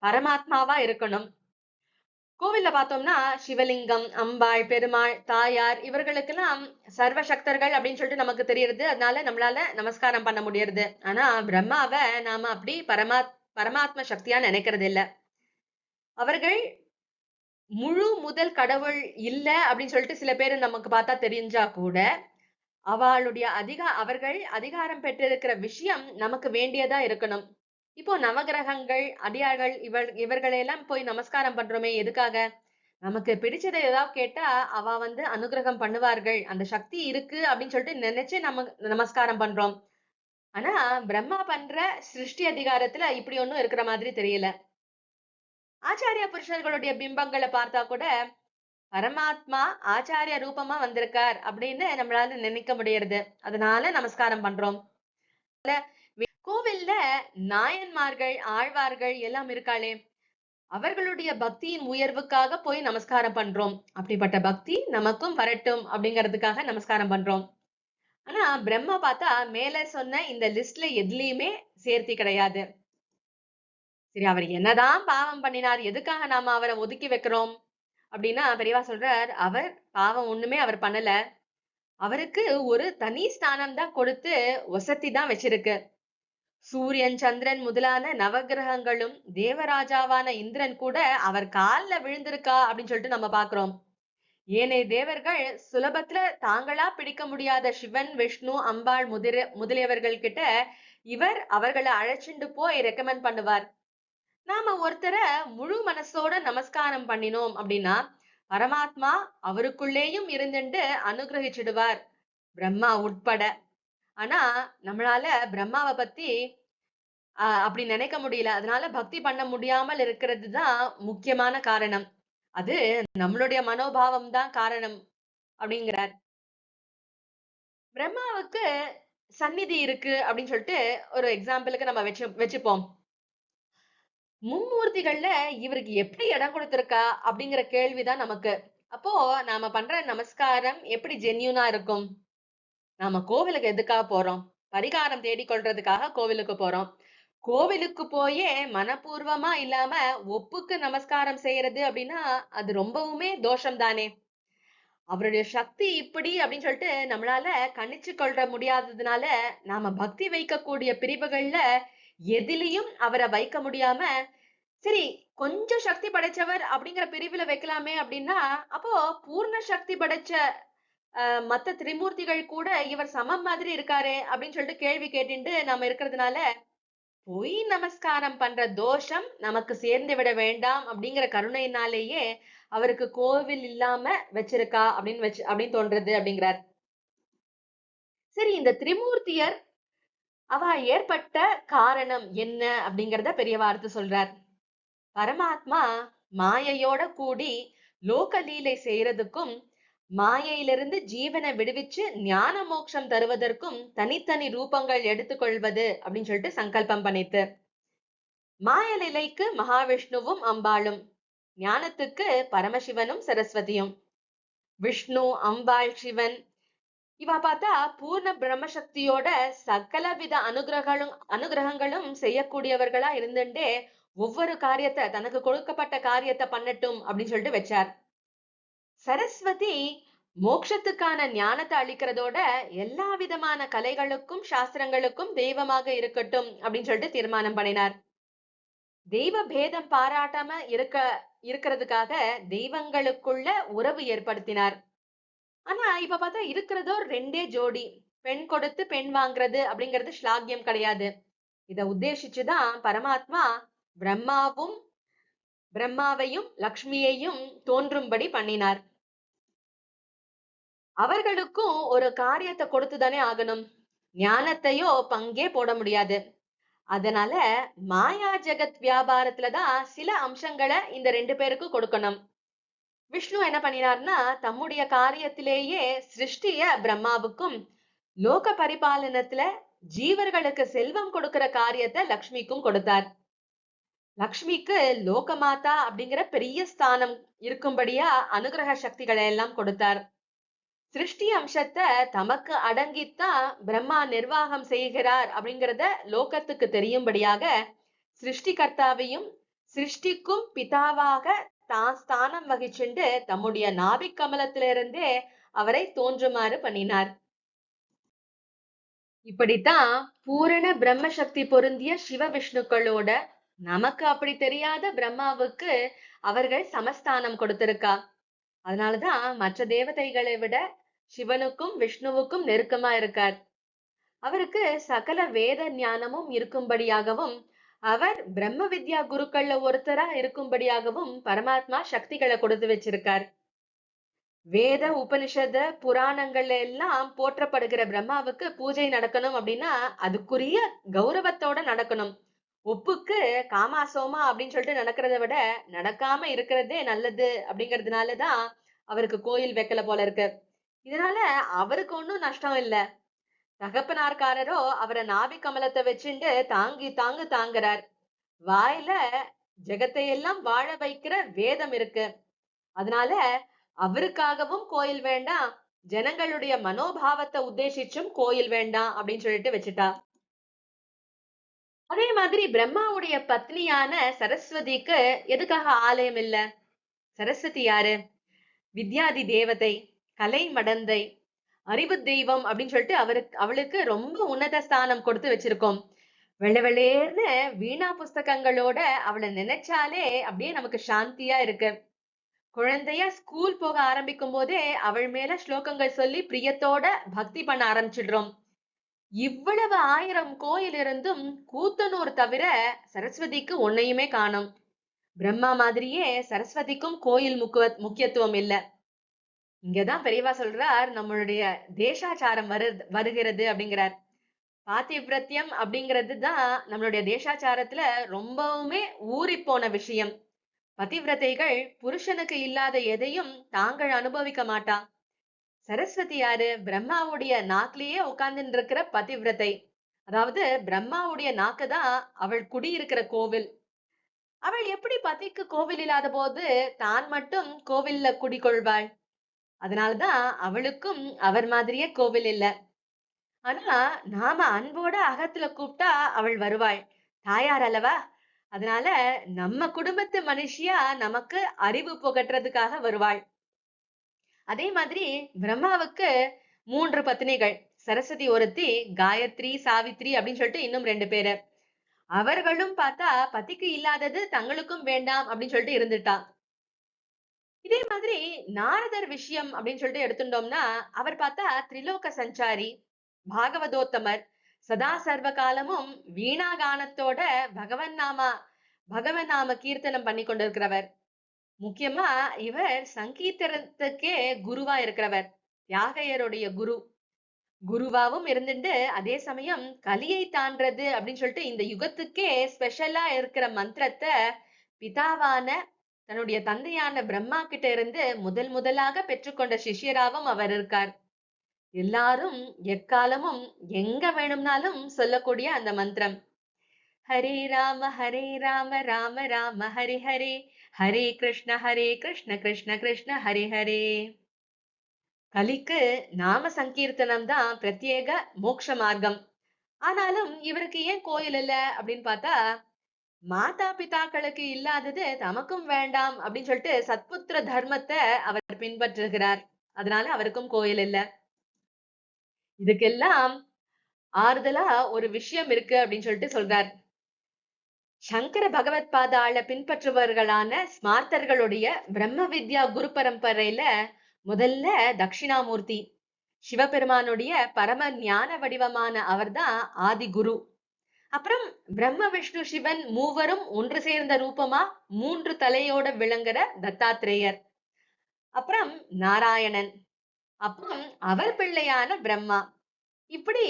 பரமாத்மாவா இருக்கணும். கோவில்ல பார்த்தோம்னா சிவலிங்கம், அம்பாள், பெருமாள், தாயார் இவர்களுக்கெல்லாம் சர்வ சக்தர்கள் அப்படின்னு சொல்லிட்டு நமக்கு தெரியுது. அதனால நம்மளால நமஸ்காரம் பண்ண முடியறது. ஆனா பிரம்மாவை நாம அப்படி பரமாத்ம சக்தியா நினைக்கிறது இல்ல. அவர்கள் முழு முதல் கடவுள் இல்ல அப்படின்னு சொல்லிட்டு சில பேர் நமக்கு பார்த்தா தெரிஞ்சா கூட அவர்கள் அதிகாரம் பெற்றிருக்கிற விஷயம் நமக்கு வேண்டியதா இருக்கணும். இப்போ நவகிரகங்கள், அடியார்கள் இவர்களையெல்லாம் போய் நமஸ்காரம் பண்றோமே எதுக்காக? நமக்கு பிடிச்சதை ஏதாவது கேட்டா அவ வந்து அனுகிரகம் பண்ணுவார்கள், அந்த சக்தி இருக்கு அப்படின்னு சொல்லிட்டு நினைச்சு நம்ம நமஸ்காரம் பண்றோம். ஆனா பிரம்மா பண்ற சிருஷ்டி அதிகாரத்துல இப்படி ஒண்ணும் இருக்கிற மாதிரி தெரியல. ஆச்சாரிய புருஷர்களுடைய பிம்பங்களை பார்த்தா கூட பரமாத்மா ஆச்சாரிய ரூபமா வந்திருக்கார் அப்படின்னு நம்மளால நினைக்க முடியறது. அதனால நமஸ்காரம் பண்றோம். கோவில்ல நாயன்மார்கள், ஆழ்வார்கள் எல்லாம் இருக்காளே, அவர்களுடைய பக்தியின் உயர்வுக்காக போய் நமஸ்காரம் பண்றோம். அப்படிப்பட்ட பக்தி நமக்கும் வரட்டும் அப்படிங்கிறதுக்காக நமஸ்காரம் பண்றோம். ஆனா பிரம்மா பார்த்தா மேல சொன்ன இந்த லிஸ்ட்ல எதுலயுமே சேர்த்தி கிடையாது. சரி, அவர் என்னதான் பாவம் பண்ணினார், எதுக்காக நாம அவரை ஒதுக்கி வைக்கிறோம் அப்படின்னா பெரியவா சொல்றார், அவர் பாவம் ஒண்ணுமே அவர் பண்ணல. அவருக்கு ஒரு தனி ஸ்தானம் தான் கொடுத்து வசதி தான் வச்சிருக்கு. சூரியன், சந்திரன் முதலான நவகிரகங்களும் தேவராஜாவான இந்திரன் கூட அவர் கால்ல விழுந்திருக்கா அப்படின்னு சொல்லிட்டு நம்ம பாக்குறோம். ஏனைய தேவர்கள் சுலபத்துல தாங்களா பிடிக்க முடியாத சிவன், விஷ்ணு, அம்பாள் முதலியவர்கள் கிட்ட இவர் அவர்களை அழைச்சிண்டு போய் ரெக்கமெண்ட் பண்ணுவார். நாம ஒருத்தரை முழு மனசோட நமஸ்காரம் பண்ணினோம் அப்படின்னா பரமாத்மா அவருக்குள்ளேயும் இருந்துட்டு அனுகிரகிச்சிடுவார், பிரம்மா உட்பட. ஆனா நம்மளால பிரம்மாவை பத்தி அப்படி நினைக்க முடியல. அதனால பக்தி பண்ண முடியாமல் இருக்கிறது தான் முக்கியமான காரணம். அது நம்மளுடைய மனோபாவம் தான் காரணம் அப்படிங்கிறார். பிரம்மாவுக்கு சந்நிதி இருக்கு அப்படின்னு சொல்லிட்டு ஒரு எக்ஸாம்பிளுக்கு நம்ம வச்சுப்போம். மும்மூர்த்திகள்ல இவருக்கு எப்படி இடம் கொடுத்திருக்கா அப்படிங்கிற கேள்விதான் நமக்கு. அப்போ நாம பண்ற நமஸ்காரம் எப்படி ஜென்யூனா இருக்கும்? நாம கோவிலுக்கு எதுக்காக போறோம்? பரிகாரம் தேடிக்கொள்றதுக்காக கோவிலுக்கு போறோம். கோவிலுக்கு போயே மனப்பூர்வமா இல்லாம ஒப்புக்கு நமஸ்காரம் செய்யறது அப்படின்னா அது ரொம்பவுமே தோஷம் தானே. அவருடைய சக்தி இப்படி அப்படின்னு சொல்லிட்டு நம்மளால கணிச்சு கொள்ள முடியாததுனால நாம பக்தி வைக்கக்கூடிய பிரிவுகள்ல எதிலையும் அவரை வைக்க முடியாம, சரி கொஞ்சம் சக்தி படைச்சவர் அப்படிங்கிற பிரிவுல வைக்கலாமே அப்படின்னா, அப்போ பூர்ண சக்தி படைச்ச மத்த திரிமூர்த்திகள் கூட இவர் சமம் மாதிரி இருக்காரே அப்படின்னு சொல்லிட்டு கேள்வி கேட்டுட்டு நாம இருக்கிறதுனால பொய் நமஸ்காரம் பண்ற தோஷம் நமக்கு சேர்ந்து விட வேண்டாம் அப்படிங்கிற கருணையினாலேயே அவருக்கு கோவில் இல்லாம வச்சிருக்கா அப்படின்னு தோன்றது அப்படிங்கிறார். சரி, இந்த திரிமூர்த்தியர் அவ ஏற்பட்ட காரணம் என்ன அப்படிங்கிறத பெரியவா அடுத்து சொல்றார். பரமாத்மா மாயையோட கூடி லோக லீலை செய்யறதுக்கும் மாயையிலிருந்து ஜீவனை விடுவிச்சு ஞான மோட்சம் தருவதற்கும் தனித்தனி ரூபங்கள் எடுத்துக்கொள்வது அப்படின்னு சொல்லிட்டு சங்கல்பம் பண்ணித்து. மாய நிலைக்கு மகாவிஷ்ணுவும் அம்பாளும், ஞானத்துக்கு பரமசிவனும் சரஸ்வதியும். விஷ்ணு, அம்பாள், சிவன் இவ பார்த்தா பூர்ண பிரம்மசக்தியோட சகலவித அனுகிரகங்களும் செய்யக்கூடியவர்களா இருந்துட்டே ஒவ்வொரு காரியத்தை தனக்கு கொடுக்கப்பட்ட காரியத்தை பண்ணட்டும் அப்படின்னு சொல்லிட்டு வச்சார். சரஸ்வதி மோட்சத்துக்கான ஞானத்தை அளிக்கிறதோட எல்லா விதமான கலைகளுக்கும் சாஸ்திரங்களுக்கும் தெய்வமாக இருக்கட்டும் அப்படின்னு சொல்லிட்டு தீர்மானம் பண்ணினார். தெய்வ பேதம் பாராட்டாம இருக்கிறதுக்காக தெய்வங்களுக்குள்ள உறவு ஏற்படுத்தினார். ஆனா இப்ப பார்த்தா இருக்கிறதோ ரெண்டே ஜோடி. பெண் கொடுத்து பெண் வாங்குறது அப்படிங்கிறது ஸ்லாகியம் கிடையாது. இத உத்தேசிச்சுதான் பரமாத்மா பிரம்மாவையும் லக்ஷ்மியையும் தோன்றும்படி பண்ணினார். அவர்களுக்கும் ஒரு காரியத்தை கொடுத்துதானே ஆகணும். ஞானத்தையோ பங்கே போட முடியாது. அதனால மாயா ஜெகத் வியாபாரத்துலதான் சில அம்சங்களை இந்த ரெண்டு பேருக்கும் கொடுக்கணும். விஷ்ணு என்ன பண்ணினார்னா தம்முடைய காரியத்திலேயே சிருஷ்டிய பிரம்மாவுக்கும், லோக பரிபாலனத்துல ஜீவர்களுக்கு செல்வம் கொடுக்கிற காரியத்தை லக்ஷ்மிக்கும் கொடுத்தார். லக்ஷ்மிக்கு லோகமாதா அப்படிங்கிற பெரிய ஸ்தானம் இருக்கும்படியா அனுகிரக சக்திகளை எல்லாம் கொடுத்தார். சிருஷ்டி அம்சத்தை தமக்கு அடங்கித்தான் பிரம்மா நிர்வாகம் செய்கிறார் அப்படிங்கிறத லோகத்துக்கு தெரியும்படியாக சிருஷ்டிகர்த்தாவையும் சிருஷ்டிக்கும் பிதாவாக தான் ஸ்தானம் வகிச்சுண்டு தம்முடைய நாபிக் கமலத்திலிருந்தே அவரை தோன்றுமாறு பண்ணினார். இப்படித்தான் பூரண பிரம்ம சக்தி பொருந்திய சிவ விஷ்ணுக்களோட நமக்கு அப்படி தெரியாத பிரம்மாவுக்கு அவர்கள் சமஸ்தானம் கொடுத்திருக்கா. அதனாலதான் மற்ற தேவதைகளை விட சிவனுக்கும் விஷ்ணுவுக்கும் நெருக்கமா இருக்கார். அவருக்கு சகல வேத ஞானமும் இருக்கும்படியாகவும் அவர் பிரம்ம வித்யா குருக்கள்ல ஒருத்தரா இருக்கும்படியாகவும் பரமாத்மா சக்திகளை கொடுத்து வச்சிருக்கார். வேத உபனிஷத புராணங்கள்ல எல்லாம் போற்றப்படுகிற பிரம்மாவுக்கு பூஜை நடக்கணும் அப்படின்னா அதுக்குரிய கௌரவத்தோட நடக்கணும். ஒப்புக்கு காமாசோமா அப்படின்னு சொல்லிட்டு நடக்கிறத விட நடக்காம இருக்கிறதே நல்லது அப்படிங்கிறதுனாலதான் அவருக்கு கோயில் வைக்கல போல இருக்கு. இதனால அவருக்கு ஒன்னும் நஷ்டம் இல்ல. தகப்பனார்காரரோ அவரை நாபி கமலத்தை வச்சுட்டு தாங்குறார். வாயில ஜெகத்தையெல்லாம் வாழ வைக்கிற வேதம் இருக்கு. அதனால அவருக்காகவும் கோயில் வேண்டாம், ஜனங்களுடைய மனோபாவத்தை உத்தேசிச்சும் கோயில் வேண்டாம் அப்படின்னு சொல்லிட்டு வச்சுட்டா. அதே மாதிரி பிரம்மாவுடைய பத்னியான சரஸ்வதிக்கு எதுக்காக ஆலயம் இல்ல? சரஸ்வதி யாரு? வித்யாதி தேவதை, கலை மடந்தை, அறிவு தெய்வம் அப்படின்னு சொல்லிட்டு அவளுக்கு ரொம்ப உன்னத ஸ்தானம் கொடுத்து வச்சிருக்கோம். வெள்ளவெளேர்னு வீணா புஸ்தகங்களோட அவளை நினைச்சாலே அப்படியே நமக்கு சாந்தியா இருக்கு. குழந்தையா ஸ்கூல் போக ஆரம்பிக்கும் போதே அவள் மேல ஸ்லோகங்கள் சொல்லி பிரியத்தோட பக்தி பண்ண ஆரம்பிச்சிடுறோம். இவ்வளவு 1000 கோயில் இருந்தும் கூத்தனூர் தவிர சரஸ்வதிக்கு ஒன்னையுமே காணோம். பிரம்மா மாதிரியே சரஸ்வதிக்கும் கோயில் முக்கியத்துவம் இல்ல. இங்கதான் பெரியவா சொல்றார், நம்மளுடைய தேசாச்சாரம் வருகிறது அப்படிங்கிறார். பாத்திவிரத்தியம் அப்படிங்கிறது தான் நம்மளுடைய தேசாச்சாரத்துல ரொம்பவுமே ஊறி போன விஷயம். பதிவிரதைகள் புருஷனுக்கு இல்லாத எதையும் தாங்கள் அனுபவிக்க மாட்டா. சரஸ்வதி யாரு? பிரம்மாவுடைய நாக்கிலேயே உட்கார்ந்துட்டு இருக்கிற பதிவிரதை. அதாவது பிரம்மாவுடைய நாக்குதான் அவள் குடியிருக்கிற கோவில். அவள் எப்படி பதிக்கு கோவில் இல்லாத போது தான் மட்டும் கோவில்ல குடிகொள்வாள்? அதனாலதான் அவளுக்கும் அவர் மாதிரியே கோவில் இல்ல. ஆனா நாம அன்போட அகத்துல கூப்பிட்டா அவள் வருவாள். தாயார் அல்லவா? அதனால நம்ம குடும்பத்து மனுஷியா நமக்கு அறிவு புகட்டுறதுக்காக வருவாள். அதே மாதிரி பிரம்மாவுக்கு 3 பத்னிகள். சரஸ்வதி ஒருத்தி, காயத்ரி, சாவித்ரி அப்படின்னு சொல்லிட்டு இன்னும் 2 பேரு. அவர்களும் பார்த்தா பத்திக்கு இல்லாதது தங்களுக்கும் வேண்டாம் அப்படின்னு சொல்லிட்டு இருந்துட்டா. இதே மாதிரி நாரதர் விஷயம் அப்படின்னு சொல்லிட்டு எடுத்துட்டோம்னா அவர் பார்த்தா திரிலோக சஞ்சாரி, பாகவதோத்தமர், சதா சர்வ காலமும் வீணா கானத்தோட பகவன் நாம கீர்த்தனம் பண்ணி கொண்டிருக்கிறவர். முக்கியமா இவர் சங்கீர்த்தனத்துக்கே குருவா இருக்கிறவர். தியாகையருடைய குருவாவும் இருந்துட்டு அதே சமயம் கலியை தாண்டது அப்படின்னு சொல்லிட்டு இந்த யுகத்துக்கே ஸ்பெஷலா இருக்கிற மந்திரத்தை பிதாவான தன்னுடைய தந்தையான பிரம்மா கிட்ட இருந்து முதலாக பெற்றுக்கொண்ட சிஷ்யராவும் அவர் இருக்கார். எல்லாரும் எக்காலமும் எங்க வேணும்னாலும் சொல்லக்கூடிய அந்த மந்திரம், ஹரே ராம ராம ராம ஹரி ஹரே, ஹரே கிருஷ்ண கிருஷ்ண கிருஷ்ண ஹரி ஹரே. கலிக்கு நாம சங்கீர்த்தனம் தான் பிரத்யேக மோட்ச மார்க்கம். ஆனாலும் இவருக்கு ஏன் கோயில் இல்ல அப்படின்னு பார்த்தா, மாதா பிதாக்களுக்கு இல்லாதது தமக்கும் வேண்டாம் அப்படின்னு சொல்லிட்டு சத்புத்திர தர்மத்தை அவர் பின்பற்றுகிறார். அதனால அவருக்கும் கோயில் இல்ல. இதுக்கெல்லாம் ஆறுதலா ஒரு விஷயம் இருக்கு அப்படின்னு சொல்லிட்டு சொல்றார். சங்கர பகவத் பாதாள பின்பற்றுபவர்களான ஸ்மார்த்தர்களுடைய பிரம்ம வித்யா குரு பரம்பரையில முதல்ல தட்சிணாமூர்த்தி, சிவபெருமானுடைய பரம ஞான வடிவமான அவர்தான் ஆதி குரு. அப்புறம் பிரம்ம விஷ்ணு சிவன் மூவரும் ஒன்று சேர்ந்த ரூபமா 3 தலையோட விளங்குற தத்தாத்திரேயர், அப்புறம் நாராயணன், அப்புறம் அவர் பிள்ளையான பிரம்மா. இப்படி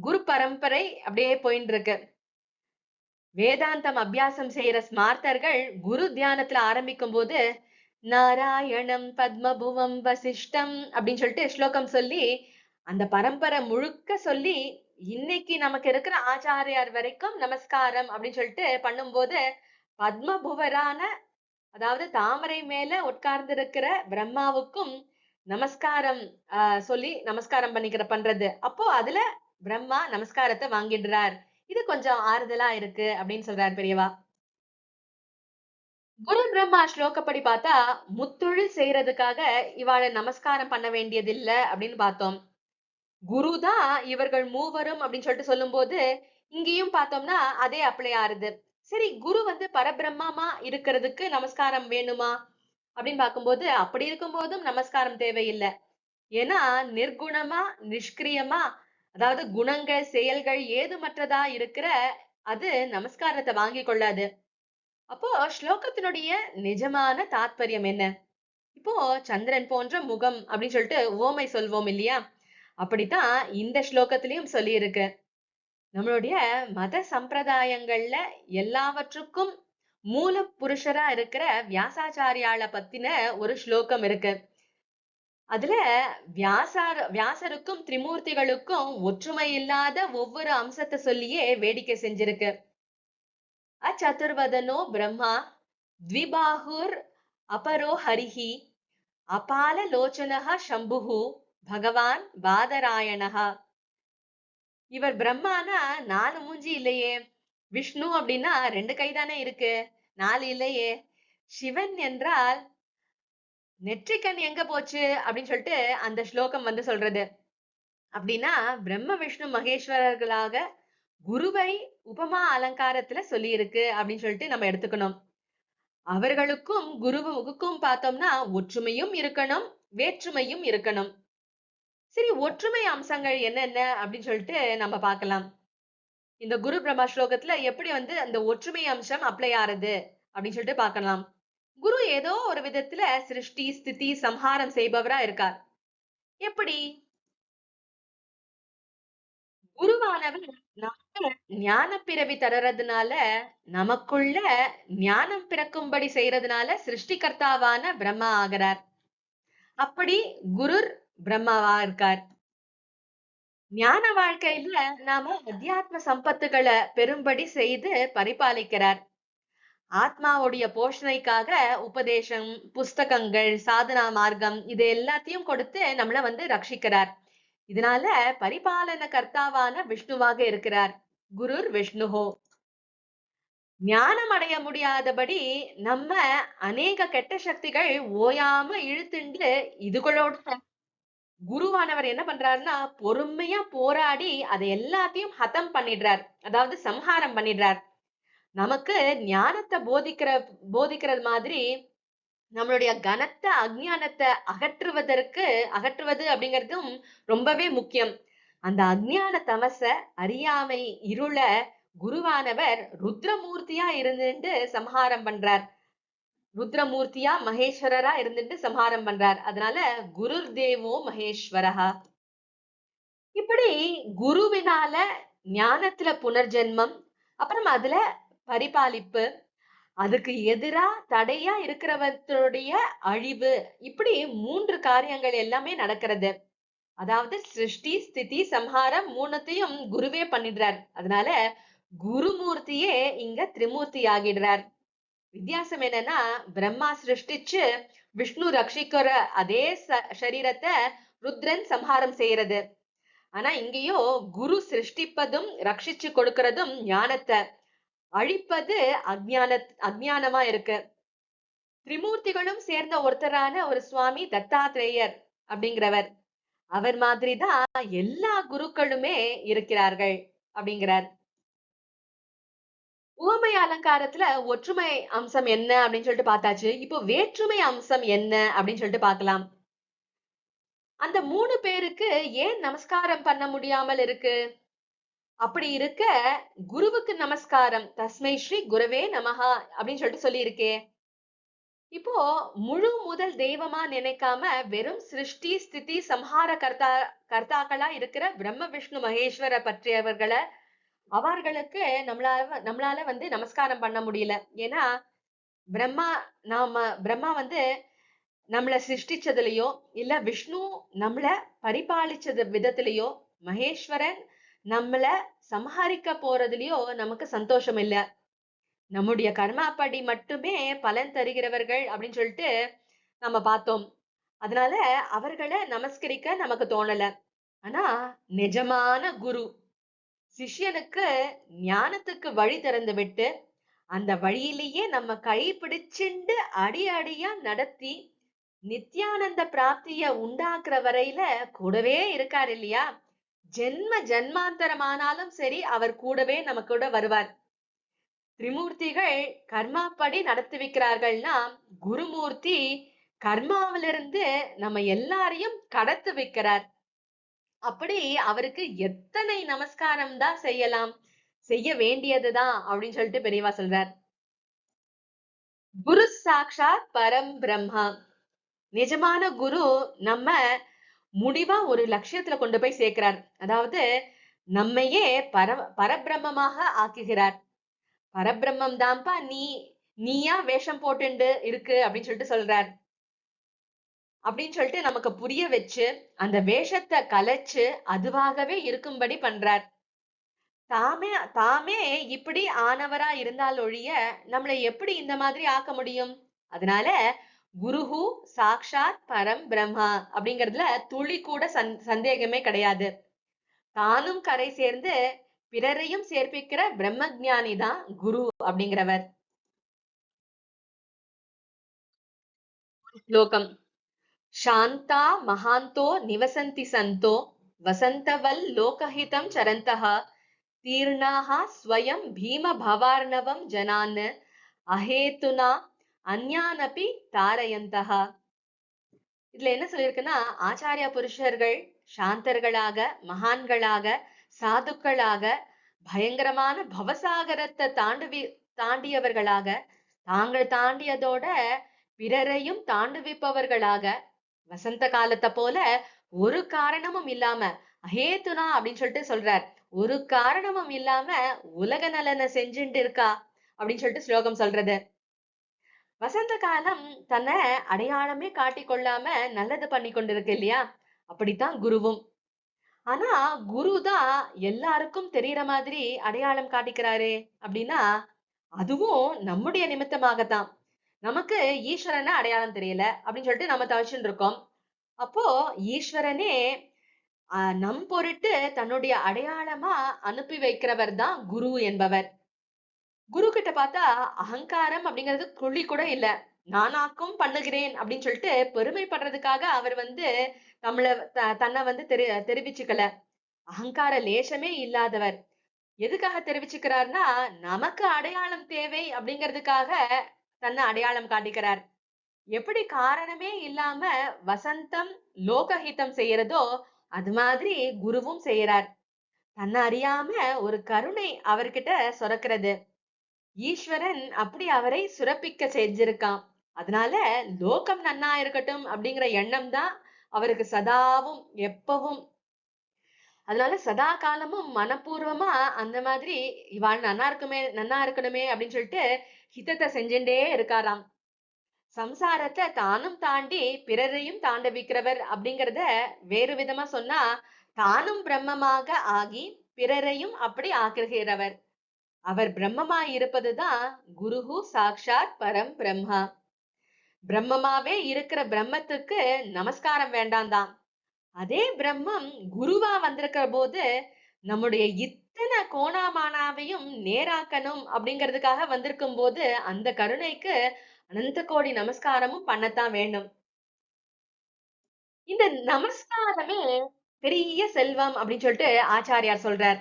குரு பரம்பரை அப்படியே போயிட்டு இருக்கு. வேதாந்தம் அபியாசம் செய்யற ஸ்மார்த்தர்கள் குரு தியானத்துல ஆரம்பிக்கும் போது நாராயணம் பத்மபுவம் வசிஷ்டம் அப்படின்னு சொல்லிட்டு ஸ்லோகம் சொல்லி அந்த பரம்பரை முழுக்க சொல்லி இன்னைக்கு நமக்கு இருக்கிற ஆச்சாரியார் வரைக்கும் நமஸ்காரம் அப்படின்னு சொல்லிட்டு பண்ணும்போது பத்மபுவரான, அதாவது தாமரை மேல உட்கார்ந்து இருக்கிற பிரம்மாவுக்கும் நமஸ்காரம் சொல்லி நமஸ்காரம் பண்றது. அப்போ அதுல பிரம்மா நமஸ்காரத்தை வாங்கிடுறார். இது கொஞ்சம் ஆறுதலா இருக்கு அப்படின்னு சொல்றார் பெரியவா. குரு பிரம்மா ஸ்லோகப்படி பார்த்தா முத்தொழில் செய்யறதுக்காக இவாளை நமஸ்காரம் பண்ண வேண்டியதில்ல அப்படின்னு பார்த்தோம். குரு தான் இவர்கள் மூவரும் அப்படின்னு சொல்லிட்டு சொல்லும்போது இங்கேயும் பார்த்தோம்னா அதே அப்ளை ஆறுது. சரி, குரு பரபிரம்மமா இருக்கிறதுக்கு நமஸ்காரம் வேணுமா அப்படின்னு பார்க்கும்போது அப்படி இருக்கும்போதும் நமஸ்காரம் தேவையில்லை. ஏன்னா நிர்குணமா நிஷ்கிரியமா, அதாவது குணங்கள் செயல்கள் ஏதுமற்றதா இருக்கிற அது நமஸ்காரத்தை வாங்கி கொள்ளாது. அப்போ ஸ்லோகத்தினுடைய நிஜமான தாத்பரியம் என்ன? இப்போ சந்திரன் போன்ற முகம் அப்படின்னு சொல்லிட்டு ஓமை சொல்வோம் இல்லையா? அப்படித்தான் இந்த ஸ்லோகத்திலையும் சொல்லி இருக்கு. நம்மளுடைய மத சம்பிரதாயங்கள்ல எல்லாவற்றுக்கும் மூல புருஷரா இருக்கிற வியாசாச்சாரியால பத்தின ஒரு ஸ்லோகம் இருக்கு. அதுல வியாசருக்கும் திரிமூர்த்திகளுக்கும் ஒற்றுமை இல்லாத ஒவ்வொரு அம்சத்தை சொல்லியே வேடிக்கை செஞ்சிருக்கு. அச்சதுர்வதனோ பிரம்மா த்விபாஹுர் அபரோ ஹரிஹி அபால லோச்சனஹ சம்புஹு பகவான் பாதராயணஹா. இவர் பிரம்மானா 4 மூஞ்சி இல்லையே, விஷ்ணு அப்படின்னா 2 கைதானே இருக்கு, 4 இல்லையே, சிவன் என்றால் நெற்றிக்கண் எங்க போச்சு அப்படின்னு சொல்லிட்டு அந்த ஸ்லோகம் சொல்றது. அப்படின்னா பிரம்ம விஷ்ணு மகேஸ்வரர்களாக குருவை உபமா அலங்காரத்துல சொல்லி இருக்கு அப்படின்னு சொல்லிட்டு நம்ம எடுத்துக்கணும். அவர்களுக்கும் குருவுக்கும் பார்த்தோம்னா ஒற்றுமையும் இருக்கணும், வேற்றுமையும் இருக்கணும். சரி, ஒற்றுமை அம்சங்கள் என்னென்ன அப்படின்னு சொல்லிட்டு நம்ம பார்க்கலாம். இந்த குரு பிரம்மா ஸ்லோகத்துல எப்படி அந்த ஒற்றுமை அம்சம் அப்ளை ஆறுது அப்படின்னு சொல்லிட்டு பார்க்கலாம். குரு ஏதோ ஒரு விதத்துல சிருஷ்டி ஸ்திதி சம்ஹாரம் செய்பவரா இருக்கார். எப்படி? குருவானவர் நமக்கு ஞான பிறவி தர்றதுனால, நமக்குள்ள ஞானம் பிறக்கும்படி செய்யறதுனால சிருஷ்டிகர்த்தாவான பிரம்மா ஆகிறார். அப்படி குருர் பிரம்மாவா இருக்கார். ஞான வாழ்க்கையில நாம அத்தியாத்ம சம்பத்துகளை பெரும்படி செய்து பரிபாலிக்கிறார். ஆத்மாவுடைய போஷணைக்காக உபதேசம், புஸ்தகங்கள், சாதனா மார்க்கம் இது எல்லாத்தையும் கொடுத்து நம்மள ரட்சிக்கிறார். இதனால பரிபாலன கர்த்தாவான விஷ்ணுவாக இருக்கிறார். குருர் விஷ்ணுஹோ. ஞானம் அடைய முடியாதபடி நம்ம அநேக கெட்ட சக்திகள் ஓயாம இழுத்துண்டு இதுகளோட குருவானவர் என்ன பண்றாருன்னா பொறுமையா போராடி அதை எல்லாத்தையும் ஹதம் பண்ணிடுறார், அதாவது சம்ஹாரம் பண்ணிடுறார். நமக்கு ஞானத்தை போதிக்கிறது மாதிரி நம்மளுடைய கனத்த அஜ்ஞானத்தை அகற்றுவது அப்படிங்கிறதும் ரொம்பவே முக்கியம். அந்த அஜ்ஞான தமச அறியாமை இருள குருவானவர் ருத்ரமூர்த்தியா இருந்துட்டு சம்ஹாரம் பண்றார். ருத்ரமூர்த்தியா மகேஸ்வரரா இருந்துட்டு சம்ஹாரம் பண்றார். அதனால குருர் தேவோ மகேஸ்வரஹா. இப்படி குருவினால ஞானத்துல புனர்ஜென்மம், அப்புறம் அதுல பரிபாலிப்பு, அதுக்கு எதிரா தடையா இருக்கிறவர்களுடைய அழிவு, இப்படி 3 காரியங்கள் எல்லாமே நடக்கிறது. அதாவது சிருஷ்டி ஸ்திதி சம்ஹாரம் 3த்தையும் குருவே பண்ணிடுறார். அதனால குருமூர்த்தியே இங்க திரிமூர்த்தி ஆகிடுறார். வித்தியாசம் என்னன்னா, பிரம்மா சிருஷ்டிச்சு விஷ்ணு ரட்சிக்கிற அதே சரீரத்தை ருத்ரன் சம்ஹாரம் செய்யறது. ஆனா இங்கேயோ குரு சிருஷ்டிப்பதும் ரட்சிச்சு கொடுக்கறதும் ஞானத்தை, அழிப்பது அஜ்ஞானமா இருக்கு. திரிமூர்த்திகளும் சேர்ந்த ஒருத்தரான ஒரு சுவாமி தத்தாத்ரேயர் அப்படிங்கிறவர், அவர் மாதிரிதான் எல்லா குருக்களுமே இருக்கிறார்கள் அப்படிங்கிறார். உவமை அலங்காரத்துல ஒற்றுமை அம்சம் என்ன அப்படின்னு சொல்லிட்டு பார்த்தாச்சு. இப்போ வேற்றுமை அம்சம் என்ன அப்படின்னு சொல்லிட்டு பார்க்கலாம். அந்த 3 பேருக்கு ஏன் நமஸ்காரம் பண்ண முடியாமல் இருக்கு? அப்படி இருக்க குருவுக்கு நமஸ்காரம், தஸ்மை ஸ்ரீ குருவே நமஹா அப்படின்னு சொல்லிட்டு சொல்லி இருக்கே. இப்போ முழு முதல் தெய்வமா நினைக்காம வெறும் சிருஷ்டி ஸ்திதி சம்ஹார கர்த்தாக்களா இருக்கிற பிரம்ம விஷ்ணு மகேஸ்வர பற்றியவர்களை அவர்களுக்கு நம்மளால நமஸ்காரம் பண்ண முடியல. ஏன்னா பிரம்மா பிரம்மா நம்மள சிருஷ்டிச்சதுலயோ இல்ல விஷ்ணு நம்மள பரிபாலிச்சது விதத்திலேயோ, மகேஸ்வரன் நம்மள சம்ஹரிக்க போறதுலயோ நமக்கு சந்தோஷம் இல்ல. நம்முடைய கர்மாப்படி மட்டுமே பலன் தருகிறவர்கள் அப்படின்னு சொல்லிட்டு நம்ம பார்த்தோம். அதனால அவர்களை நமஸ்கரிக்க நமக்கு தோணல. ஆனா நிஜமான குரு சிஷ்யனுக்கு ஞானத்துக்கு வழி திறந்து விட்டு அந்த வழியிலேயே நம்ம கை பிடிச்சுண்டு அடி அடியா நடத்தி நித்யானந்த பிராப்திய உண்டாக்குற வரையில கூடவே இருக்காரு இல்லையா? ஜென்ம ஜன்மாந்தரமானாலும் சரி அவர் கூடவே நம்ம கூட வருவார். திரிமூர்த்திகள் கர்மாப்படி நடத்தி வைக்கிறார்கள்னா குருமூர்த்தி கர்மாவிலிருந்து நம்ம எல்லாரையும் கடத்து வைக்கிறார். அப்படி அவருக்கு எத்தனை நமஸ்காரம் தான் செய்யலாம், செய்ய வேண்டியதுதான் அப்படின்னு சொல்லிட்டு பெரியவா சொல்றார். குரு சாக்ஷாத் பரம் பிரம்மா. நிஜமான குரு நம்ம முடிவா ஒரு லட்சியத்துல கொண்டு போய் சேர்க்கிறார். அதாவது நம்மையே பரபிரம்மமாக ஆக்குகிறார். பரபிரம்மம் தான்ப்பா நீயா வேஷம் போட்டுண்டு இருக்கு அப்படின்னு சொல்லிட்டு சொல்றார். அப்படின்னு சொல்லிட்டு நமக்கு புரிய வச்சு அந்த வேஷத்தை கலைச்சு அதுவாகவே இருக்கும்படி பண்றார். தாமே தாமே இப்படி ஆனவரா இருந்தால் ஒழிய நம்மளை எப்படி இந்த மாதிரி ஆக்க முடியும்? அதனால குருஹு சாக்ஷாத் பரம் பிரம்மா அப்படிங்கறதுல துளி கூட சந்தேகமே கிடையாது. தானும் கரை சேர்ந்து பிறரையும் சேர்ப்பிக்கிற பிரம்ம ஞானி தான் குரு அப்படிங்கிறவர். ஸ்லோகம். சாந்தா மகாந்தோ நிவசந்தி சந்தோ வசந்தவல் லோகஹிதம் சரந்தஹ தீர்ணாஹ ஸ்வயம் பீம பவார்ணவம் ஜனான் அஹேதுனா அந்யானபி தாரயந்தஹ. இதுல என்ன சொல்லியிருக்குன்னா, ஆச்சாரிய புருஷர்கள் சாந்தர்களாக, மகான்களாக, சாதுக்களாக, பயங்கரமான பவசாகரத்தை தாண்டியவர்களாக, தாங்கள் தாண்டியதோட பிறரையும் தாண்டுவிப்பவர்களாக, வசந்த காலத்தை போல ஒரு காரணமும் இல்லாம அஹேதுனா அப்படின்னு சொல்லிட்டு சொல்றார். ஒரு காரணமும் இல்லாம உலக நலனை செஞ்சுட்டு இருக்கா அப்படின்னு சொல்லிட்டு ஸ்லோகம் சொல்றது. வசந்த காலம் தன்னை அடையாளமே காட்டிக்கொள்ளாம நல்லது பண்ணி கொண்டிருக்கு இல்லையா? அப்படித்தான் குருவும். ஆனா குருதான் எல்லாருக்கும் தெரியற மாதிரி அடையாளம் காட்டிக்கிறாரு அப்படின்னா அதுவும் நம்முடைய நிமித்தமாகத்தான். நமக்கு ஈஸ்வரனை அடையாளம் தெரியல அப்படின்னு சொல்லிட்டு நம்ம தவிச்சுட்டு இருக்கோம். அப்போ ஈஸ்வரனே நம் பொருட்டு தன்னுடைய அடையாளமா அனுப்பி வைக்கிறவர் தான் குரு என்பவர். குரு கிட்ட பார்த்தா அகங்காரம் அப்படிங்கிறது துளி கூட இல்ல. நானாக்கும் பண்ணுகிறேன் அப்படின்னு சொல்லிட்டு பெருமைப்படுறதுக்காக அவர் நம்மள தன்னை தெரிவிச்சுக்கல. அகங்கார லேசமே இல்லாதவர். எதுக்காக தெரிவிச்சுக்கிறார்னா நமக்கு அடையாளம் தேவை அப்படிங்கிறதுக்காக தன்னை அடையாளம் காட்டிக்கிறார். எப்படி காரணமே இல்லாம வசந்தம் லோகஹிதம் செய்யறதோ அது மாதிரி குருவும் செய்யறார். தன்னை அறியாம ஒரு கருணை அவர்கிட்ட சுரக்கிறது. ஈஸ்வரன் அப்படி அவரை சுரப்பிக்க செஞ்சிருக்கான். அதனால லோகம் நன்னா இருக்கட்டும் அப்படிங்கிற எண்ணம் தான் அவருக்கு சதாவும் எப்பவும். அதனால சதா காலமும் மனப்பூர்வமா அந்த மாதிரி இவாள் நன்னா இருக்கணுமே அப்படின்னு சொல்லிட்டு ஹிதத்தை செஞ்சுட்டே இருக்காராம். சம்சாரத்தை தானும் தாண்டி பிறரையும் தாண்டவிக்கிறவர் அப்படிங்கிறத வேறு விதமா சொன்னா தானும் பிரம்மமாக ஆகி பிறரையும் அப்படி ஆக்குகிறவர். அவர் பிரம்மமாய் இருப்பதுதான் குருஹு சாக்ஷாத் பரம் பிரம்மா. பிரம்மமாவே இருக்கிற பிரம்மத்துக்கு நமஸ்காரம் வேண்டாம் தான். அதே பிரம்மம் குருவா வந்திருக்கிற போது நம்முடைய இத்தனை கோணாமானாவையும் நேராக்கணும் அப்படிங்கிறதுக்காக வந்திருக்கும் போது அந்த கருணைக்கு அனந்த கோடி நமஸ்காரமும் பண்ணத்தான் வேண்டும். இந்த நமஸ்காரமே பெரிய செல்வம் அப்படின்னு சொல்லிட்டு ஆச்சாரியார் சொல்றார்.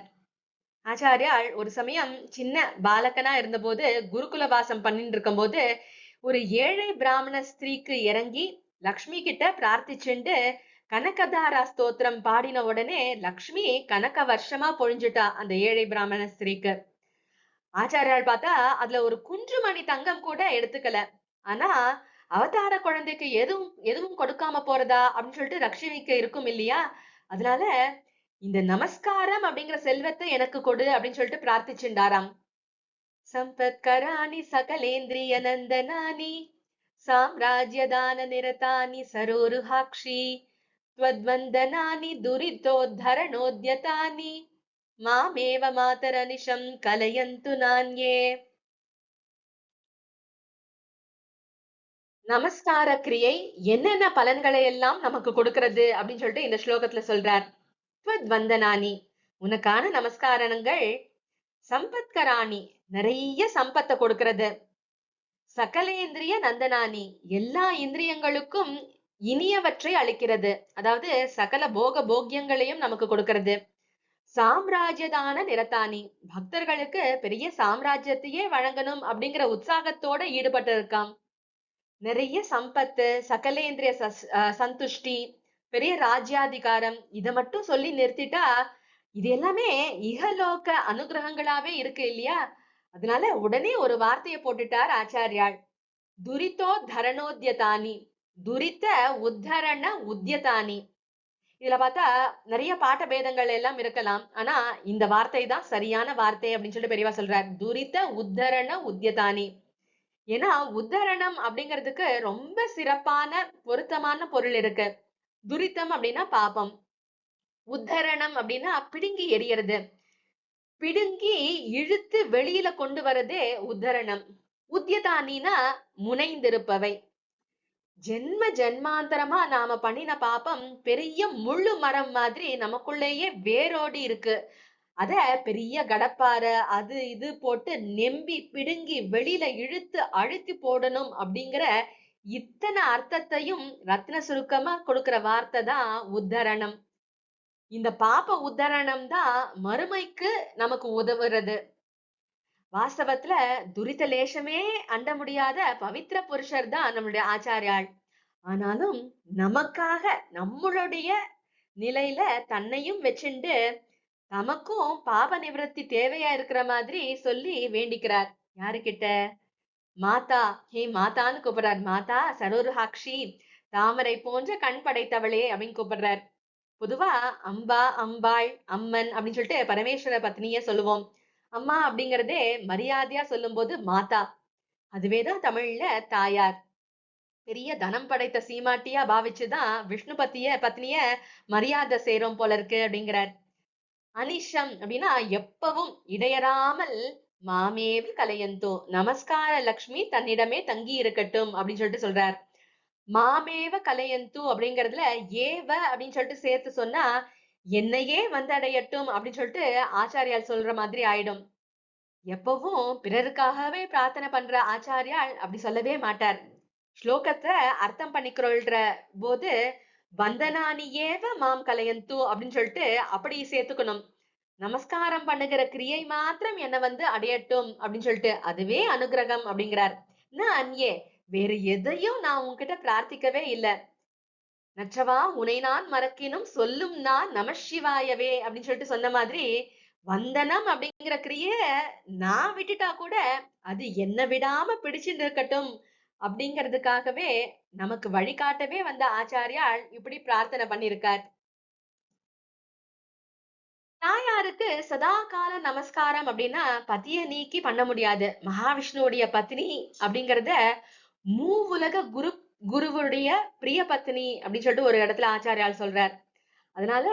ஆச்சாரியால் ஒரு சமயம் சின்ன பாலகனா இருந்தபோது குருகுல வாசம் பண்ணிட்டு இருக்கும் போது ஒரு ஏழை பிராமண ஸ்திரீக்கு இறங்கி லக்ஷ்மி கிட்ட பிரார்த்திச்சுண்டு கனகதாரா ஸ்தோத்திரம் பாடின உடனே லக்ஷ்மி கனக வருஷமா பொழிஞ்சுட்டா அந்த ஏழை பிராமண ஸ்திரீக்கு. ஆச்சாரியால் பார்த்தா அதுல ஒரு குன்றுமணி தங்கம் கூட எடுத்துக்கல. ஆனா அவதார குழந்தைக்கு எதுவும் எதுவும் கொடுக்காம போறதா அப்படின்னு சொல்லிட்டு லக்ஷ்மிக்கு இருக்கும் இல்லையா? அதனால இந்த நமஸ்காரம் அப்படிங்கிற செல்வத்தை எனக்கு கொடு அப்படின்னு சொல்லிட்டு பிரார்த்திச்சுண்டாராம். சம்பத்கராணி சகலேந்திரிய நந்தனானி சாம்ராஜ்யதான நிரதானி சரோருஹாக்ஷி त्वद्वन्दनानि दुरितोद्धरणोद्यतानि மாமேவ மாதரனிஷம் கலயந்து நான்யே. நமஸ்கார கிரியை என்னென்ன பலன்களை எல்லாம் நமக்கு கொடுக்கிறது அப்படின்னு சொல்லிட்டு இந்த ஸ்லோகத்துல சொல்றார். வந்தனானி, உனக்கான நமஸ்காரங்கள் சம்பத்கராணி, நிறைய சம்பத்தை கொடுக்கிறது. சகலேந்திரிய நந்தனானி, எல்லா இந்திரியங்களுக்கும் இனியவற்றை அளிக்கிறது. அதாவது சகல போக போக்கியங்களையும் நமக்கு கொடுக்கிறது. சாம்ராஜ்யதான நிரத்தானி, பக்தர்களுக்கு பெரிய சாம்ராஜ்யத்தையே வழங்கணும் அப்படிங்கிற உற்சாகத்தோட ஈடுபட்டு இருக்காம். நிறைய சம்பத்து, சகலேந்திரிய சந்துஷ்டி, பெரிய ராஜ்யாதிகாரம், இதை மட்டும் சொல்லி நிறுத்திட்டா இது எல்லாமே இகலோக அனுகிரகங்களாவே இருக்கு இல்லையா? அதனால உடனே ஒரு வார்த்தையை போட்டுட்டார் ஆச்சாரியாள். துரிதோ தரணோத்யதானி, துரித உத்தரண உத்யதானி. இதுல பார்த்தா நிறைய பாட்ட பேதங்கள் எல்லாம் இருக்கலாம். ஆனா இந்த வார்த்தை தான் சரியான வார்த்தை அப்படின்னு சொல்லிட்டு பெரியவா சொல்றார். துரித உத்தரண உத்யதானி. ஏன்னா உத்தரணம் அப்படிங்கிறதுக்கு ரொம்ப சிறப்பான பொருத்தமான பொருள் இருக்கு. துரிதம் அப்படின்னா பாபம், உத்தரணம் அப்படின்னா பிடுங்கி எறியறது, பிடுங்கி இழுத்து வெளியில கொண்டு வரதே உத்தரணம். உத்யதானினா முனைந்திருப்பவை. ஜென்ம ஜென்மாந்தரமா நாம பண்ணின பாப்பம் பெரிய முள்ளு மரம் மாதிரி நமக்குள்ளேயே வேரோடி இருக்கு. அத பெரிய கடப்பாரை அது இது போட்டு நெம்பி பிடுங்கி வெளியில இழுத்து அழுத்தி போடணும் அப்படிங்கிற இத்தனை அர்த்தத்தையும் ரத்ன சுருக்கமா கொடுக்கிற வார்த்தை தான் உத்தரணம். இந்த பாப்ப உத்தரணம் தான் மறுமைக்கு நமக்கு உதவுறது. வாஸ்தவத்துல துரித லேசமே அண்ட முடியாத பவித்திர புருஷர் தான் நம்மளுடைய ஆச்சாரியாள். ஆனாலும் நமக்காக நம்மளுடைய நிலையில தன்னையும் வச்சுண்டு நமக்கும் பாப நிவர்த்தி தேவையா இருக்கிற மாதிரி சொல்லி வேண்டிக்கிறார். யாருக்கிட்ட? மாதா, ஹே மாதான்னு கூப்பிடுறார். மாதா சரோருஹாக்ஷி, தாமரை போன்ற கண் படைத்தவளே அப்படின்னு கூப்பிடுறார். பொதுவா அம்பா, அம்பாள், அம்மன் அப்படின்னு சொல்லிட்டு பரமேஸ்வர பத்னிய சொல்லுவோம். அம்மா அப்படிங்கறதே மரியாதையா சொல்லும் போது மாதா. அதுவேதான் தமிழ்ல தாயார். பெரிய தனம் படைத்த சீமாட்டியா பாவிச்சுதான் விஷ்ணு பத்னிய மரியாதை செய்றோம் போல இருக்கு அப்படிங்கிறார். அனிஷம் அப்படின்னா எப்பவும் இடையறாமல் மாமேவி கலையந்தோ, நமஸ்கார லக்ஷ்மி தன்னிடமே தங்கி இருக்கட்டும் அப்படின்னு சொல்லிட்டு சொல்றார். மாமேவ கலையந்து அப்படிங்கறதுல ஏவ அப்படின்னு சொல்லிட்டு சேர்த்து சொன்னா என்னையே வந்தடையட்டும் அப்படின்னு சொல்லிட்டு ஆச்சாரியால் சொல்ற மாதிரி ஆயிடும். எப்பவும் பிறருக்காகவே பிரார்த்தனை பண்ற ஆச்சாரியால் அப்படி சொல்லவே மாட்டார். ஸ்லோகத்தை அர்த்தம் பண்ணிக்கிறோன்ற போது வந்தனானியேவ மாம் கலையந்து அப்படின்னு சொல்லிட்டு அப்படி சேர்த்துக்கணும். நமஸ்காரம் பண்ணுகிற கிரியை மாத்திரம் என்ன வந்து அடையட்டும் அப்படின்னு சொல்லிட்டு அதுவே அனுகிரகம் அப்படிங்கிறார். நான் அன்யே வேறு எதையும் நான் உன்கிட்ட பிரார்த்திக்கவே இல்லை. நற்றவா உனை நான் மறக்கினும் சொல்லும் நான் நமசிவாயவே அப்படின்னு சொல்லிட்டு சொன்ன மாதிரி வந்தனம் அப்படிங்கிற கிரிய நான் விட்டுட்டா கூட அது என்ன விடாம பிடிச்சுட்டு இருக்கட்டும் அப்படிங்கிறதுக்காகவே நமக்கு வழிகாட்டவே வந்த ஆச்சாரியால் இப்படி பிரார்த்தனை பண்ணிருக்கார். தாயாருக்கு சதா கால நமஸ்காரம் அப்படின்னா பத்திய நீக்கி பண்ண முடியாது. மகாவிஷ்ணுவுடைய பத்னி அப்படிங்கறத மூவுலக குருவுடைய பிரிய பத்னி அப்படின்னு சொல்லிட்டு ஒரு இடத்துல ஆச்சாரியால் சொல்றார். அதனால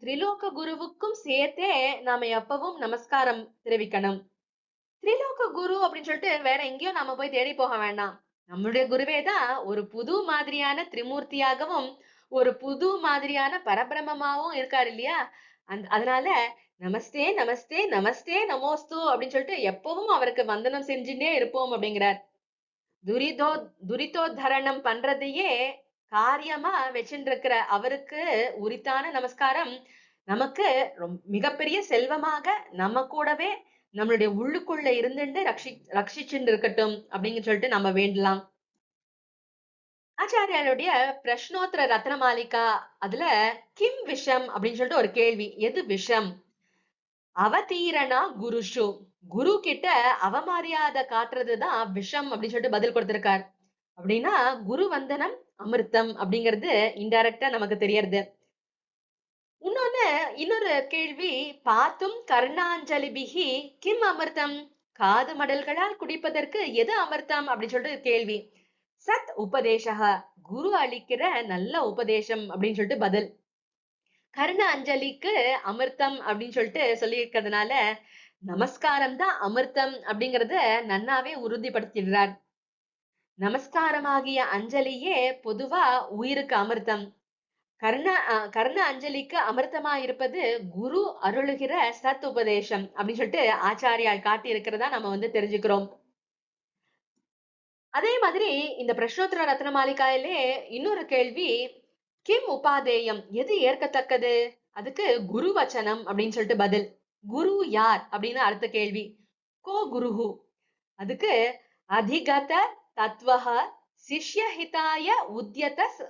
திரிலோக குருவுக்கும் சேர்த்தே நாம எப்பவும் நமஸ்காரம் தெரிவிக்கணும். திரிலோக குரு அப்படின்னு சொல்லிட்டு வேற எங்கேயும் நாம போய் தேடி போக வேண்டாம். நம்மளுடைய குருவே தான் ஒரு புது மாதிரியான திரிமூர்த்தியாகவும் ஒரு புது மாதிரியான பரபிரமமாவும் இருக்காரு இல்லையா? அதனால நமஸ்தே நமஸ்தே நமஸ்தே நமோஸ்து அப்படின்னு சொல்லிட்டு எப்பவும் அவருக்கு வந்தனம் செஞ்சுட்டே இருப்போம் அப்படிங்கிறார். துரிதோத்தரணம் பண்றதையே காரியமா வச்சுட்டு இருக்கிற அவருக்கு உரித்தான நமஸ்காரம் நமக்கு மிகப்பெரிய செல்வமாக நம்ம கூடவே நம்மளுடைய உள்ளுக்குள்ள இருந்துட்டு ரட்சிச்சுட்டு இருக்கட்டும் அப்படின்னு சொல்லிட்டு நம்ம வேண்டலாம். ஆச்சாரியாருடைய பிரஷ்னோத்தர ரத்ன மாலிகா அதுல கிம் விஷம் அப்படின்னு சொல்லிட்டு ஒரு கேள்வி. எது விஷம்? அவதீரணா குருஷு, குரு கிட்ட அவமரியாதை காட்டுறதுதான் விஷம் அப்படின்னு சொல்லிட்டு பதில் கொடுத்திருக்கார். அப்படின்னா குரு வந்தனம் அமிர்தம் அப்படிங்கிறது இன்டைரக்டா நமக்கு தெரியறது. இன்னொரு கேள்வி, பாத்தும் கர்ணாஞ்சலிபிகி கிம் அமிர்தம், காது மடல்களால் குடிப்பதற்கு எது அமிர்தம் அப்படின்னு சொல்லிட்டு கேள்வி. சத் உபதேசக, குரு அளிக்கிற நல்ல உபதேசம் அப்படின்னு சொல்லிட்டு பதில். கர்ண அஞ்சலிக்கு அமிர்தம் அப்படின்னு சொல்லிட்டு சொல்லி இருக்கிறதுனால நமஸ்காரம் தான் அமிர்தம் அப்படிங்கறத நன்னாவே உறுதிப்படுத்திடுறார். நமஸ்காரமாகிய அஞ்சலியே பொதுவா உயிருக்கு அமிர்தம். கர்ண அஞ்சலிக்கு அமிர்தமா இருப்பது குரு அருளுகிற சத் உபதேசம் அப்படின்னு சொல்லிட்டு ஆச்சாரியால் காட்டி இருக்கிறதா நம்ம தெரிஞ்சுக்கிறோம். அதே மாதிரி இந்த பிரஷ்னோத்தர ரத்ன மாளிகாயிலே இன்னொரு கேள்வி, கிம் உபாதேயம், எது ஏற்கத்தக்கது? அதுக்கு குரு வச்சனம் அப்படின்னு சொல்லிட்டு பதில். குரு யார் அப்படின்னு அடுத்த கேள்வி. கோ குருஹு, அதுக்கு அதிகத தத்வஹ சிஷ்யஹிதாய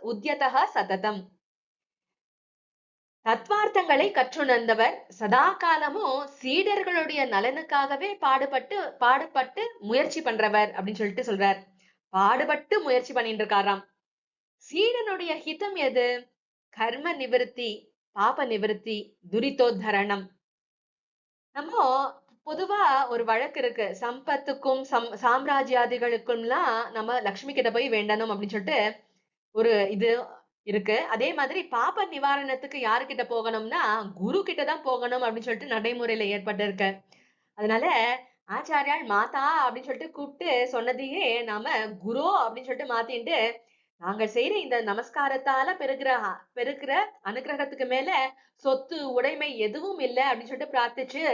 உத்யதஹ சததம். தத்வார்த்தங்களை கற்றுணர்ந்தவர், சதா காலமும் சீடர்களுடைய நலனுக்காகவே பாடுபட்டு முயற்சி பண்றவர் அப்படின்னு சொல்லிட்டு சொல்றார். பாடுபட்டு முயற்சி பண்ணிட்டு இருக்காராம். சீடனுடைய ஹிதம் எது? கர்ம நிவிருத்தி, பாப நிவிருத்தி, துரிதோத்தரணம். நம்ம பொதுவா ஒரு வழக்கு இருக்கு, சம்பத்துக்கும் சாம்ராஜ்யாதிகளுக்கும்லாம் நம்ம லக்ஷ்மி கிட்ட போய் வேண்டணும் அப்படின்னு சொல்லிட்டு ஒரு இது இருக்கு. அதே மாதிரி பாப நிவாரணத்துக்கு யாருக்கிட்ட போகணும்னா குரு கிட்ட தான் போகணும் அப்படின்னு சொல்லிட்டு நடைமுறையில ஏற்பட்டு இருக்கு. அதனால ஆச்சாரியால் மாதா அப்படின்னு சொல்லிட்டு கூப்பிட்டு சொன்னதையே நாம குரு அப்படின்னு சொல்லிட்டு மாத்திட்டு, நாங்கள் செய்யற இந்த நமஸ்காரத்தால பெருகிற அனுகிரகத்துக்கு மேல சொத்து உடைமை எதுவும் இல்லை அப்படின்னு சொல்லிட்டு பிரார்த்திச்சு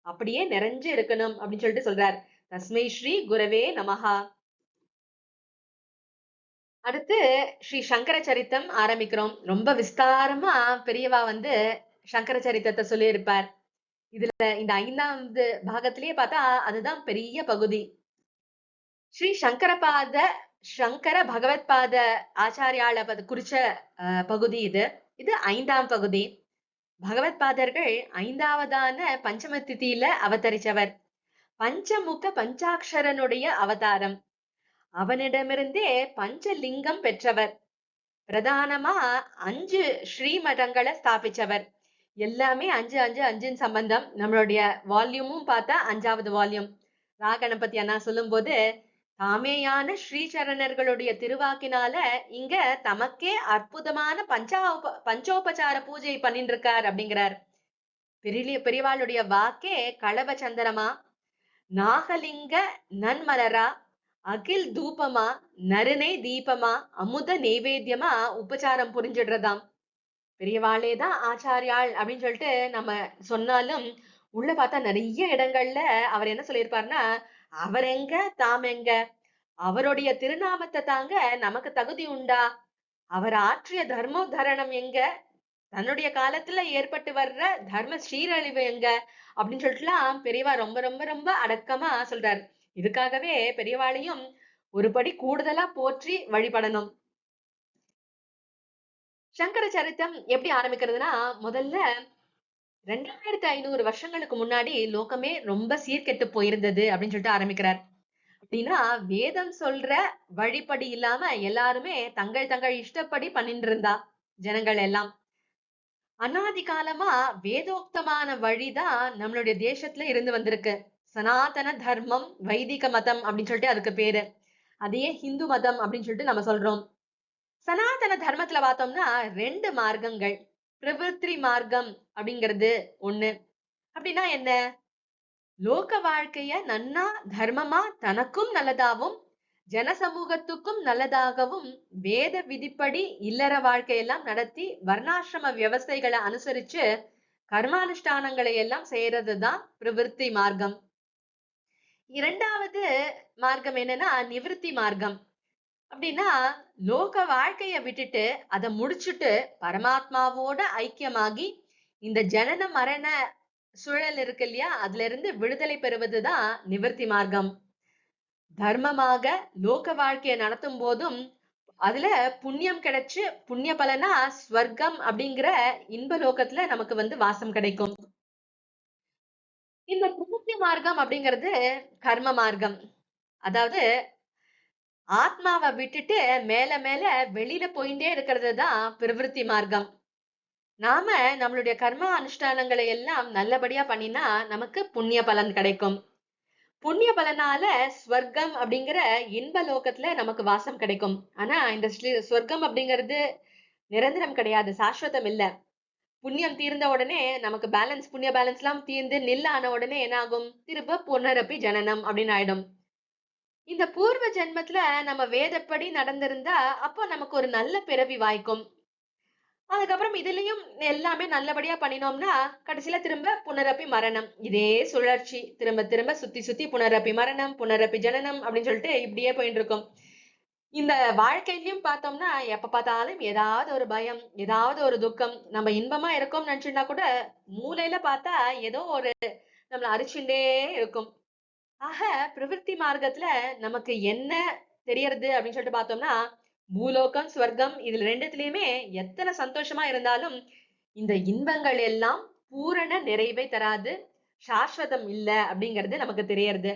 அப்படியே நிறைஞ்சு இருக்கணும் அப்படின்னு சொல்லிட்டு சொல்றார். தஸ்மை ஸ்ரீ குரவே நமஹா. அடுத்து ஸ்ரீ சங்கர சரித்தம் ஆரம்பிக்கிறோம். ரொம்ப விஸ்தாரமா பெரியவா சங்கர சரித்திரத்தை சொல்லி இருப்பார். இதுல இந்த 5வது பாகத்திலேயே பார்த்தா அதுதான் பெரிய பகுதி. ஸ்ரீ சங்கர பகவத் பாத ஆச்சாரியால குறிச்ச பகுதி இது. இது 5ஆம் பகுதி. பகவத் பாதர்கள் 5வதான பஞ்சம திதியில அவதரிச்சவர். பஞ்சமுக பஞ்சாட்சரனுடைய அவதாரம். அவனிடமிருந்தே பஞ்சலிங்கம் பெற்றவர். பிரதானமா 5 ஸ்ரீமடங்களை ஸ்தாபிச்சவர். எல்லாமே 5 சம்பந்தம். நம்மளுடைய வால்யூமும் பார்த்தா 5வது வால்யூம். ராகணபதி அண்ணா சொல்லும் போது, தாமேயான ஸ்ரீசரணர்களுடைய திருவாக்கினால இங்க தமக்கே அற்புதமான பஞ்சோபசார பூஜை பண்ணிட்டு இருக்கார் அப்படிங்கிறார். பெரியவாளுடைய வாக்கே களப சந்திரமா, நாகலிங்க நன்மலரா, அகில் தூபமா, நறுனை தீபமா, அமுத நெய்வேத்தியமா உபச்சாரம் புரிஞ்சிடுறதாம். பெரியவாளேதான் ஆச்சாரியாள் அப்படின்னு சொல்லிட்டு நம்ம சொன்னாலும் உள்ள பார்த்தா நிறைய இடங்கள்ல அவர் என்ன சொல்லியிருப்பாருன்னா, அவர் எங்க தாம் எங்க, அவருடைய திருநாமத்தை தாங்க நமக்கு தகுதி உண்டா, அவர் ஆற்றிய தர்மோத்தரணம் எங்க, தன்னுடைய காலத்துல ஏற்பட்டு வர்ற தர்ம ஸ்ரீரழிவு எங்க அப்படின்னு சொல்லிட்டுலாம் பெரியவா ரொம்ப ரொம்ப ரொம்ப அடக்கமா சொல்றாரு. இதுக்காகவே பெரியவாளையும் ஒரு படி கூடுதலா போற்றி வழிபடணும். சங்கர சரித்தம் எப்படி ஆரம்பிக்கிறதுனா, முதல்ல 2500 வருஷங்களுக்கு முன்னாடி லோகமே ரொம்ப சீர்கெட்டு போயிருந்தது அப்படின்னு சொல்லிட்டு ஆரம்பிக்கிறார். அப்படின்னா வேதம் சொல்ற வழிப்படி இல்லாம எல்லாருமே தங்கள் இஷ்டப்படி பண்ணிட்டு இருந்தா ஜனங்கள் எல்லாம். அனாதி காலமா வேதோக்தமான வழிதான் நம்மளுடைய தேசத்துல இருந்து வந்திருக்கு. சனாதன தர்மம், வைதிக மதம் அப்படின்னு சொல்லிட்டு அதுக்கு பேரு. அதையே ஹிந்து மதம் அப்படின்னு சொல்லிட்டு நம்ம சொல்றோம். சனாதன தர்மத்துல பார்த்தோம்னா 2 மார்க்கங்கள். பிரவிற்த்தி மார்க்கம் அப்படிங்கிறது ஒண்ணு. அப்படின்னா என்ன? லோக வாழ்க்கைய நன்னா தர்மமா தனக்கும் நல்லதாகவும் ஜன சமூகத்துக்கும் நல்லதாகவும் வேத விதிப்படி இல்லற வாழ்க்கையெல்லாம் நடத்தி வர்ணாசிரம வியவஸ்தைகளை அனுசரிச்சு கர்மானுஷ்டானங்களை எல்லாம் செய்யறதுதான் பிரவிற்த்தி மார்க்கம். 2வது மார்க்கம் என்னன்னா நிவிருத்தி மார்க்கம். அப்படின்னா லோக வாழ்க்கைய விட்டுட்டு அதை முடிச்சுட்டு பரமாத்மாவோட ஐக்கியமாகி இந்த ஜனன மரண சூழல் இருக்கு இல்லையா, அதுல இருந்து விடுதலை பெறுவதுதான் நிவர்த்தி மார்க்கம். தர்மமாக லோக வாழ்க்கையை நடத்தும் போதும் அதுல புண்ணியம் கிடைச்சு புண்ணிய பலனா ஸ்வர்க்கம் அப்படிங்கிற இன்ப லோகத்துல நமக்கு வாசம் கிடைக்கும். இந்த பிரவೃತ್ತಿ மார்க்கம் அப்படிங்கிறது கர்ம மார்க்கம். அதாவது ஆத்மாவை விட்டுட்டு மேல மேல வெளியில போயிட்டே இருக்கிறது தான் பிரவிற்த்தி மார்க்கம். நாம நம்மளுடைய கர்ம அனுஷ்டானங்களை எல்லாம் நல்லபடியா பண்ணினா நமக்கு புண்ணிய பலன் கிடைக்கும். புண்ணிய பலனால ஸ்வர்க்கம் அப்படிங்கிற இன்ப லோகத்துல நமக்கு வாசம் கிடைக்கும். ஆனா இந்த ஸ்வர்க்கம் அப்படிங்கிறது நிரந்தரம் கிடையாது, சாஸ்வதம் இல்ல. புண்ணியம் தீர்ந்த உடனே நமக்கு பேலன்ஸ் புண்ணிய பேலன்ஸ் எல்லாம் தீர்ந்து நில் ஆன உடனே என்ன ஆகும்? திரும்ப புனரப்பி ஜனனம் அப்படின்னு ஆயிடும். இந்த பூர்வ ஜென்மத்துல நம்ம வேதப்படி நடந்திருந்தா அப்போ நமக்கு ஒரு நல்ல பிறவி வாய்க்கும். அதுக்கப்புறம் இதுலயும் எல்லாமே நல்லபடியா பண்ணினோம்னா கடைசியில திரும்ப புனரப்பி மரணம். இதே சுழற்சி திரும்ப திரும்ப சுத்தி சுத்தி புனரப்பி மரணம், புனரப்பி ஜனனம் அப்படின்னு சொல்லிட்டு இப்படியே போயிட்டு இருக்கும். இந்த வாழ்க்கையிலயும் பார்த்தோம்னா எப்ப பார்த்தாலும் ஏதாவது ஒரு பயம், ஏதாவது ஒரு துக்கம். நம்ம இன்பமா இருக்கோம்னு நினைச்சிருந்தா கூட மூலையில பார்த்தா ஏதோ ஒரு நம்மள அரிச்சுட்டே இருக்கும். ஆக பிரவிற்த்தி மார்க்கத்துல நமக்கு என்ன தெரியறது அப்படின்னு சொல்லிட்டு பார்த்தோம்னா, பூலோகம், ஸ்வர்க்கம் இதுல ரெண்டுத்துலயுமே எத்தனை சந்தோஷமா இருந்தாலும் இந்த இன்பங்கள் எல்லாம் பூரண நிறைவை தராது, சாஸ்வதம் இல்ல அப்படிங்கிறது நமக்கு தெரியறது.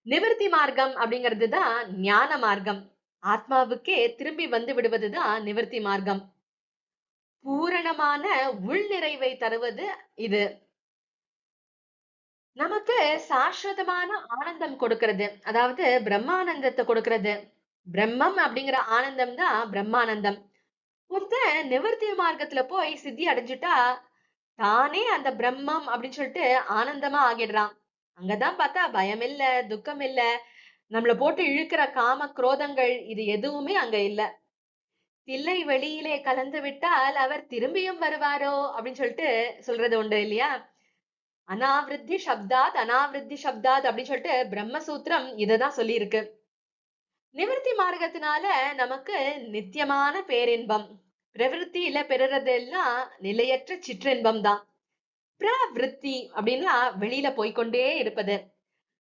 நிவிருத்தி மார்க்கம் அப்படிங்கிறது தான் ஞான மார்க்கம். ஆத்மாவுக்கே திரும்பி வந்து விடுவதுதான் நிவிருத்தி மார்க்கம். பூரணமான உள் நிறைவை தருவது இது. நமக்கு சாஸ்வதமான ஆனந்தம் கொடுக்கிறது. அதாவது பிரம்மானந்தத்தை கொடுக்கிறது. பிரம்மம் அப்படிங்கிற ஆனந்தம் தான் பிரம்மானந்தம். ஒருத்தன் நிவர்த்தி மார்க்கத்துல போய் சித்தி அடைஞ்சிட்டா தானே அந்த பிரம்மம் அப்படின்னு சொல்லிட்டு ஆனந்தமா ஆகிடுறான். அங்கதான் பார்த்தா பயம் இல்ல, துக்கம் இல்ல, நம்மள போட்டு இழுக்கிற காம குரோதங்கள் இது எதுவுமே அங்க இல்ல. தில்லை வெளியிலே கலந்து விட்டால் அவர் திரும்பியும் வருவாரோ அப்படின்னு சொல்லிட்டு சொல்றது உண்டு இல்லையா? அனாவிருத்தி சப்தாத் அனாவிருத்தி சப்தாத் அப்படின்னு சொல்லிட்டு பிரம்மசூத்திரம் இததான் சொல்லி இருக்கு. நிவர்த்தி மார்க்கத்தினால நமக்கு நித்தியமான பேரின்பம். பிரவிற்த்தியில பெறுறதெல்லாம் நிலையற்ற சிற்றின்பம் தான். பிரவிற்த்தி அப்படின்னா வெளியில போய்க்கொண்டே இருப்பது.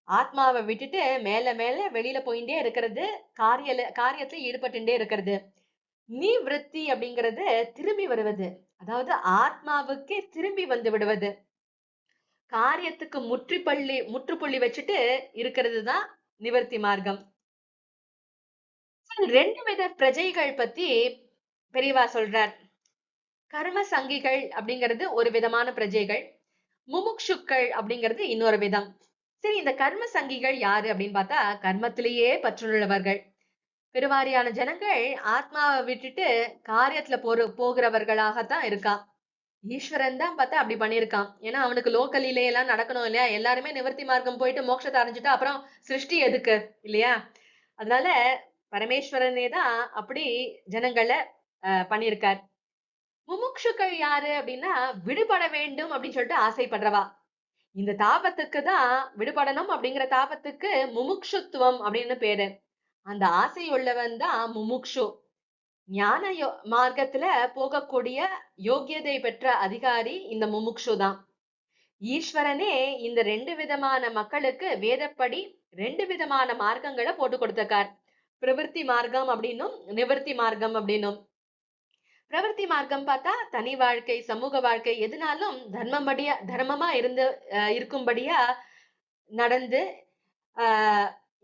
ஆத்மாவை விட்டுட்டு மேல மேல வெளியில போயிட்டே இருக்கிறது, காரியத்துல ஈடுபட்டுட்டே இருக்கிறது. நிவிருத்தி அப்படிங்கிறது திரும்பி வருவது. அதாவது ஆத்மாவுக்கே திரும்பி வந்து விடுவது. காரியத்துக்கு முற்றுப்புள்ளி வச்சுட்டு இருக்கிறது தான் நிவர்த்தி மார்க்கம். ரெண்டு வித பிரஜைகள் பத்தி பெரியவா சொல்றார். கர்ம சங்கிகள் அப்படிங்கிறது ஒரு விதமான பிரஜைகள், முமுக்ஷுக்கள் அப்படிங்கிறது இன்னொரு விதம். சரி, இந்த கர்ம சங்கிகள் யாரு அப்படின்னு பார்த்தா கர்மத்திலேயே பற்றுள்ளவர்கள். பெருவாரியான ஜனங்கள் ஆத்மாவை விட்டுட்டு காரியத்துல போகிறவர்களாகத்தான் இருக்கா. ஈஸ்வரன் தான் பார்த்தா அப்படி பண்ணியிருக்கான். ஏன்னா அவனுக்கு லோக்கலிலே எல்லாம் நடக்கணும் இல்லையா? எல்லாருமே நிவர்த்தி மார்க்கம் போயிட்டு மோட்சத்தை அடைஞ்சிட்டா அப்புறம் சிருஷ்டி எதுக்கு இல்லையா? அதனால பரமேஸ்வரனே தான் அப்படி ஜனங்களை பண்ணியிருக்கார். முமுட்சுக்கள் யாரு அப்படின்னா விடுபட வேண்டும் அப்படின்னு சொல்லிட்டு ஆசைப்படுறவா. இந்த தாபத்துக்கு தான் விடுபடணும் அப்படிங்கிற தாபத்துக்கு முமுட்சுத்துவம் அப்படின்னு பேரு. அந்த ஆசை உள்ளவன் தான் முமுட்சு. ஞான மார்க்கத்துல போகக்கூடிய யோகியதை பெற்ற அதிகாரி இந்த முமுட்சு தான். ஈஸ்வரனே இந்த ரெண்டு விதமான மக்களுக்கு வேதப்படி ரெண்டு விதமான மார்க்கங்களை போட்டு கொடுத்திருக்கார். பிரவிற்த்தி மார்க்கம் அப்படின்னும் நிவர்த்தி மார்க்கம் அப்படின்னும். பிரவர்த்தி மார்க்கம் பார்த்தா தனி வாழ்க்கை, சமூக வாழ்க்கை எதுனாலும் தர்மமா இருக்கும்படியா நடந்து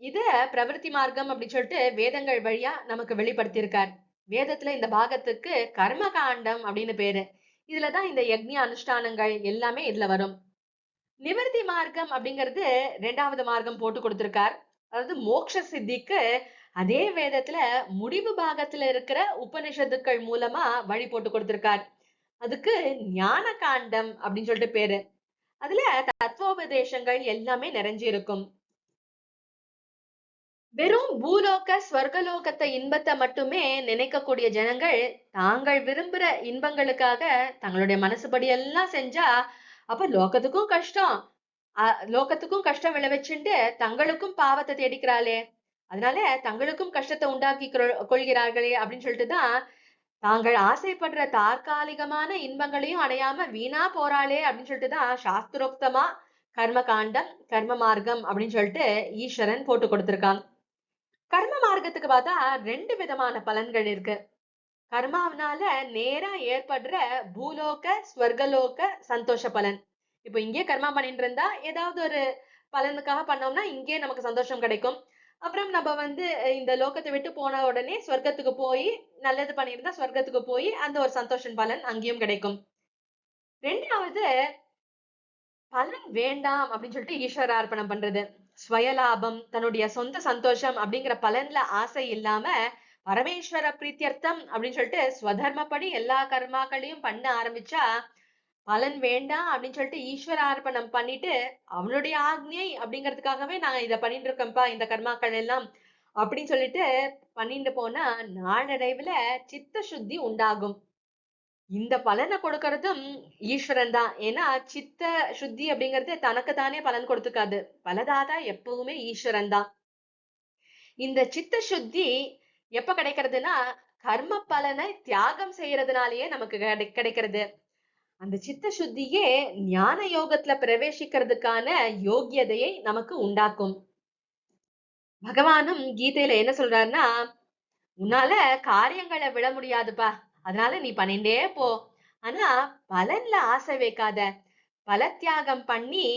இத பிரவர்த்தி மார்க்கம் அப்படின்னு சொல்லிட்டு வேதங்கள் வழியா நமக்கு வெளிப்படுத்தியிருக்கார். வேதத்துல இந்த பாகத்துக்கு கர்ம காண்டம் அப்படின்னு பேரு. இதுலதான் இந்த யக்ஞ அனுஷ்டானங்கள் எல்லாமே இதுல வரும். நிவர்த்தி மார்க்கம் அப்படிங்கிறது ரெண்டாவது மார்க்கம் போட்டு கொடுத்திருக்கார். அதாவது மோட்ச சித்திக்கு அதே வேதத்துல முடிவு பாகத்துல இருக்கிற உபனிஷத்துக்கள் மூலமா வழி போட்டு கொடுத்திருக்கார். அதுக்கு ஞான காண்டம் அப்படின்னு சொல்லிட்டு பேரு. அதுல தத்துவோபதேசங்கள் எல்லாமே நிறைஞ்சு இருக்கும். வெறும் பூலோக ஸ்வர்கலோகத்தை இன்பத்தை மட்டுமே நினைக்கக்கூடிய ஜனங்கள் தாங்கள் விரும்புற இன்பங்களுக்காக தங்களுடைய மனசுபடி எல்லாம் செஞ்சா அப்ப லோகத்துக்கும் கஷ்டம் விளைவிச்சுட்டு தங்களுக்கும் பாவத்தை தேடிக்கிறாளே, அதனால தங்களுக்கும் கஷ்டத்தை உண்டாக்கி கொள்கிறார்களே அப்படின்னு சொல்லிட்டுதான் தாங்கள் ஆசைப்படுற தற்காலிகமான இன்பங்களையும் அடையாம வீணா போறாளே அப்படின்னு சொல்லிட்டுதான் சாஸ்திரோக்தமா கர்ம காண்டம் கர்ம மார்க்கம் அப்படின்னு சொல்லிட்டு ஈஸ்வரன் போட்டு கொடுத்திருக்காங்க. கர்ம மார்க்கத்துக்கு பார்த்தா ரெண்டு விதமான பலன்கள் இருக்கு. கர்மாவனால நேரா ஏற்படுற பூலோக ஸ்வர்கலோக சந்தோஷ பலன். இப்போ இங்கே கர்மா பண்ணிட்டு இருந்தா ஏதாவது ஒரு பலனுக்காக பண்ணோம்னா இங்கே நமக்கு சந்தோஷம் கிடைக்கும். அப்புறம் நம்ம இந்த லோகத்தை விட்டு போன உடனே ஸ்வர்க்கத்துக்கு போய் நல்லது பண்ணியிருந்தா ஸ்வர்க்கத்துக்கு போய் அந்த ஒரு சந்தோஷம் பலன் அங்கேயும் கிடைக்கும். ரெண்டாவது பலன் வேண்டாம் அப்படின்னு சொல்லிட்டு ஈஸ்வர அர்ப்பணம் பண்றது. ஸ்வயலாபம், தன்னுடைய சொந்த சந்தோஷம் அப்படிங்கிற பலன்ல ஆசை இல்லாம பரமேஸ்வர பிரீத்தியர்த்தம் அப்படின்னு சொல்லிட்டு ஸ்வதர்மப்படி எல்லா கர்மாக்களையும் பண்ண ஆரம்பிச்சா பலன் வேண்டாம் அப்படின்னு சொல்லிட்டு ஈஸ்வர அர்ப்பணம் பண்ணிட்டு அவனுடைய ஆக்ஞை அப்படிங்கிறதுக்காகவே நான் இதை பண்ணிட்டு இருக்கேன்ப்பா இந்த கர்மாக்கள் எல்லாம் அப்படின்னு சொல்லிட்டு பண்ணிட்டு போனா நாளடைவுல சித்த சுத்தி உண்டாகும். இந்த பலனை கொடுக்கறதும் ஈஸ்வரன் தான். ஏன்னா சித்த சுத்தி அப்படிங்கிறது தனக்கு தானே பலன் கொடுத்துக்காது, பலதாதா எப்பவுமே ஈஸ்வரன் தான். இந்த சித்த சுத்தி எப்ப கிடைக்கிறதுனா கர்ம பலனை தியாகம் செய்யறதுனாலயே நமக்கு கிடைக்கிறது. அந்த சித்த சுத்தியே ஞான யோகத்துல பிரவேசிக்கிறதுக்கான யோகியதையை நமக்கு உண்டாக்கும். பகவானும் கீதையில என்ன சொல்றாருன்னா, உன்னால காரியங்களை விட முடியாதுப்பா, அதனால நீ பண்ணிட்டே போ, ஆனா பலன்ல ஆசை வைக்காத, பல தியாகம் பண்ணி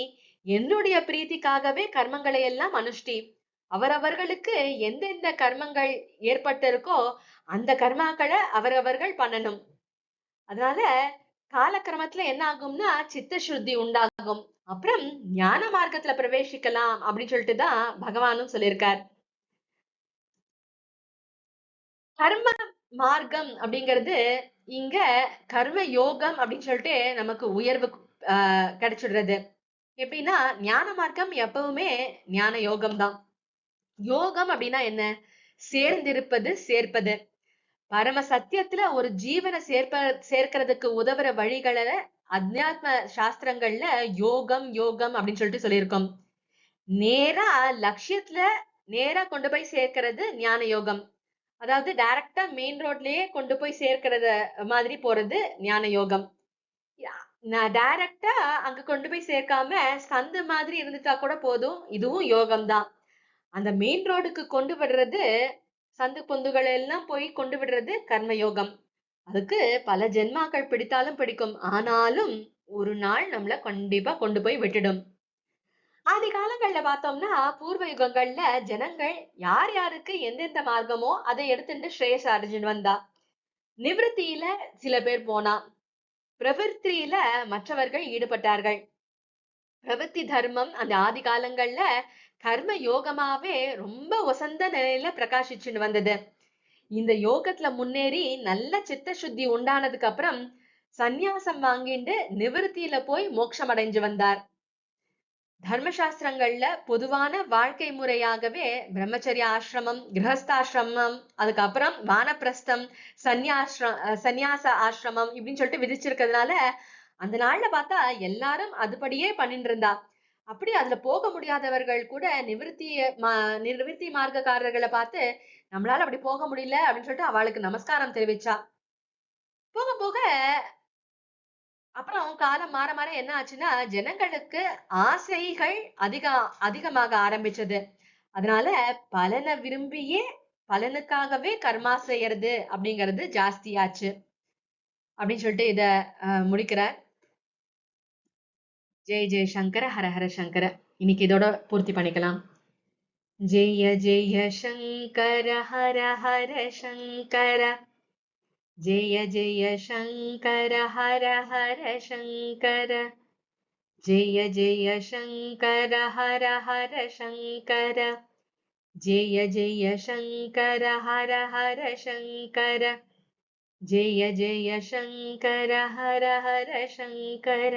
என்னுடைய பிரீத்திக்காகவே கர்மங்களை எல்லாம் அனுஷ்டி. அவரவர்களுக்கு எந்தெந்த கர்மங்கள் ஏற்பட்டிருக்கோ அந்த கர்மாக்களை அவரவர்கள் பண்ணணும். அதனால காலக்கிரமத்துல என்ன ஆகும்னா சித்த சுத்தி உண்டாகும். அப்புறம் ஞான மார்க்கத்துல பிரவேசிக்கலாம் அப்படின்னு சொல்லிட்டுதான் பகவானும் சொல்லியிருக்கார். கர்ம மார்க்கம் அப்படிங்கிறது இங்க கர்ம யோகம் அப்படின்னு சொல்லிட்டு நமக்கு உயர்வு கிடைச்சிடுறது. எப்படின்னா ஞான மார்க்கம் எப்பவுமே ஞான யோகம் தான். யோகம் அப்படின்னா என்ன? சேர்ந்திருப்பது, சேர்ப்பது. பரம சத்தியத்துல ஒரு ஜீவனை சேர்க்கிறதுக்கு உதவுற வழிகளை அத்தியாத்ம சாஸ்திரங்கள்ல யோகம் யோகம் அப்படின்னு சொல்லிட்டு சொல்லியிருக்கோம். நேரா லட்சியத்துல நேரா கொண்டு போய் சேர்க்கிறது ஞான யோகம். அதாவது டைரக்டா மெயின் ரோட்லயே கொண்டு போய் சேர்க்கிறது மாதிரி போறது ஞான யோகம். நான் டைரக்டா அங்க கொண்டு போய் சேர்க்காம சந்து மாதிரி இருந்துட்டா கூட போதும், இதுவும் யோகம் தான். அந்த மெயின் ரோடுக்கு கொண்டு விடுறது, சந்து பொந்துகள் எல்லாம் போய் கொண்டு விடுறது கர்மயோகம். அதுக்கு பல ஜென்மாக்கள் பிடித்தாலும் பிடிக்கும், ஆனாலும் ஒரு நாள் நம்மள கண்டிப்பா கொண்டு போய் விட்டுடும். ஆதி காலங்கள்ல பார்த்தோம்னா பூர்வ யுகங்கள்ல ஜனங்கள் யார் யாருக்கு எந்தெந்த மார்க்கமோ அதை எடுத்துட்டு ஸ்ரேயஸ் அடைஞ்சுன்னு வந்தா. நிவிருத்தியில சில பேர் போனா, பிரவிற்த்தியில மற்றவர்கள் ஈடுபட்டார்கள். பிரவೃತ್ತಿ தர்மம் அந்த ஆதி காலங்கள்ல கர்ம யோகமாவே ரொம்ப உசந்த நிலையில பிரகாசிச்சுன்னு வந்தது. இந்த யோகத்துல முன்னேறி நல்ல சித்த சுத்தி உண்டானதுக்கு அப்புறம் சந்நியாசம் வாங்கிட்டு நிவிருத்தியில போய் மோட்சம் அடைஞ்சு வந்தார். தர்மசாஸ்திரங்கள்ல பொதுவான வாழ்க்கை முறையாகவே பிரம்மச்சரிய ஆசிரமம், கிரகஸ்தாசிரமம், அதுக்கப்புறம் வானப்பிரஸ்தம், சந்நியாச ஆசிரமம் இப்படின்னு சொல்லிட்டு விதிச்சிருக்கிறதுனால அந்த நாள்ல பார்த்தா எல்லாரும் அதுபடியே பண்ணிட்டு இருந்தா. அப்படி அதுல போக முடியாதவர்கள் கூட நிவிருத்தி மார்க்கக்காரர்களை பார்த்து நம்மளால அப்படி போக முடியல அப்படின்னு சொல்லிட்டு அவளுக்கு நமஸ்காரம் தெரிவிச்சா. போக போக அப்புறம் காலம் மாற மாற என்ன ஆச்சுன்னா ஜனங்களுக்கு ஆசைகள் அதிகமாக ஆரம்பிச்சது. அதனால பலனை விரும்பியே பலனுக்காகவே கர்மா செய்யறது அப்படிங்கிறது ஜாஸ்தியாச்சு அப்படின்னு சொல்லிட்டு இத முடிக்கிறார். ஜெய ஜெய சங்கர, ஹர ஹர சங்கர. இன்னைக்கு இதோட பூர்த்தி பண்ணிக்கலாம். ஜெய ஜெய சங்கர, ஹர ஹர சங்கர. ஜெய ஜெய சங்கர, ஹர ஹர சங்கர. ஜெய ஜெய சங்கர, ஹர ஹர சங்கர. ஜெய ஜெய சங்கர, ஹர ஹர சங்கர. ஜெய ஜெய சங்கர, ஹர ஹர சங்கர.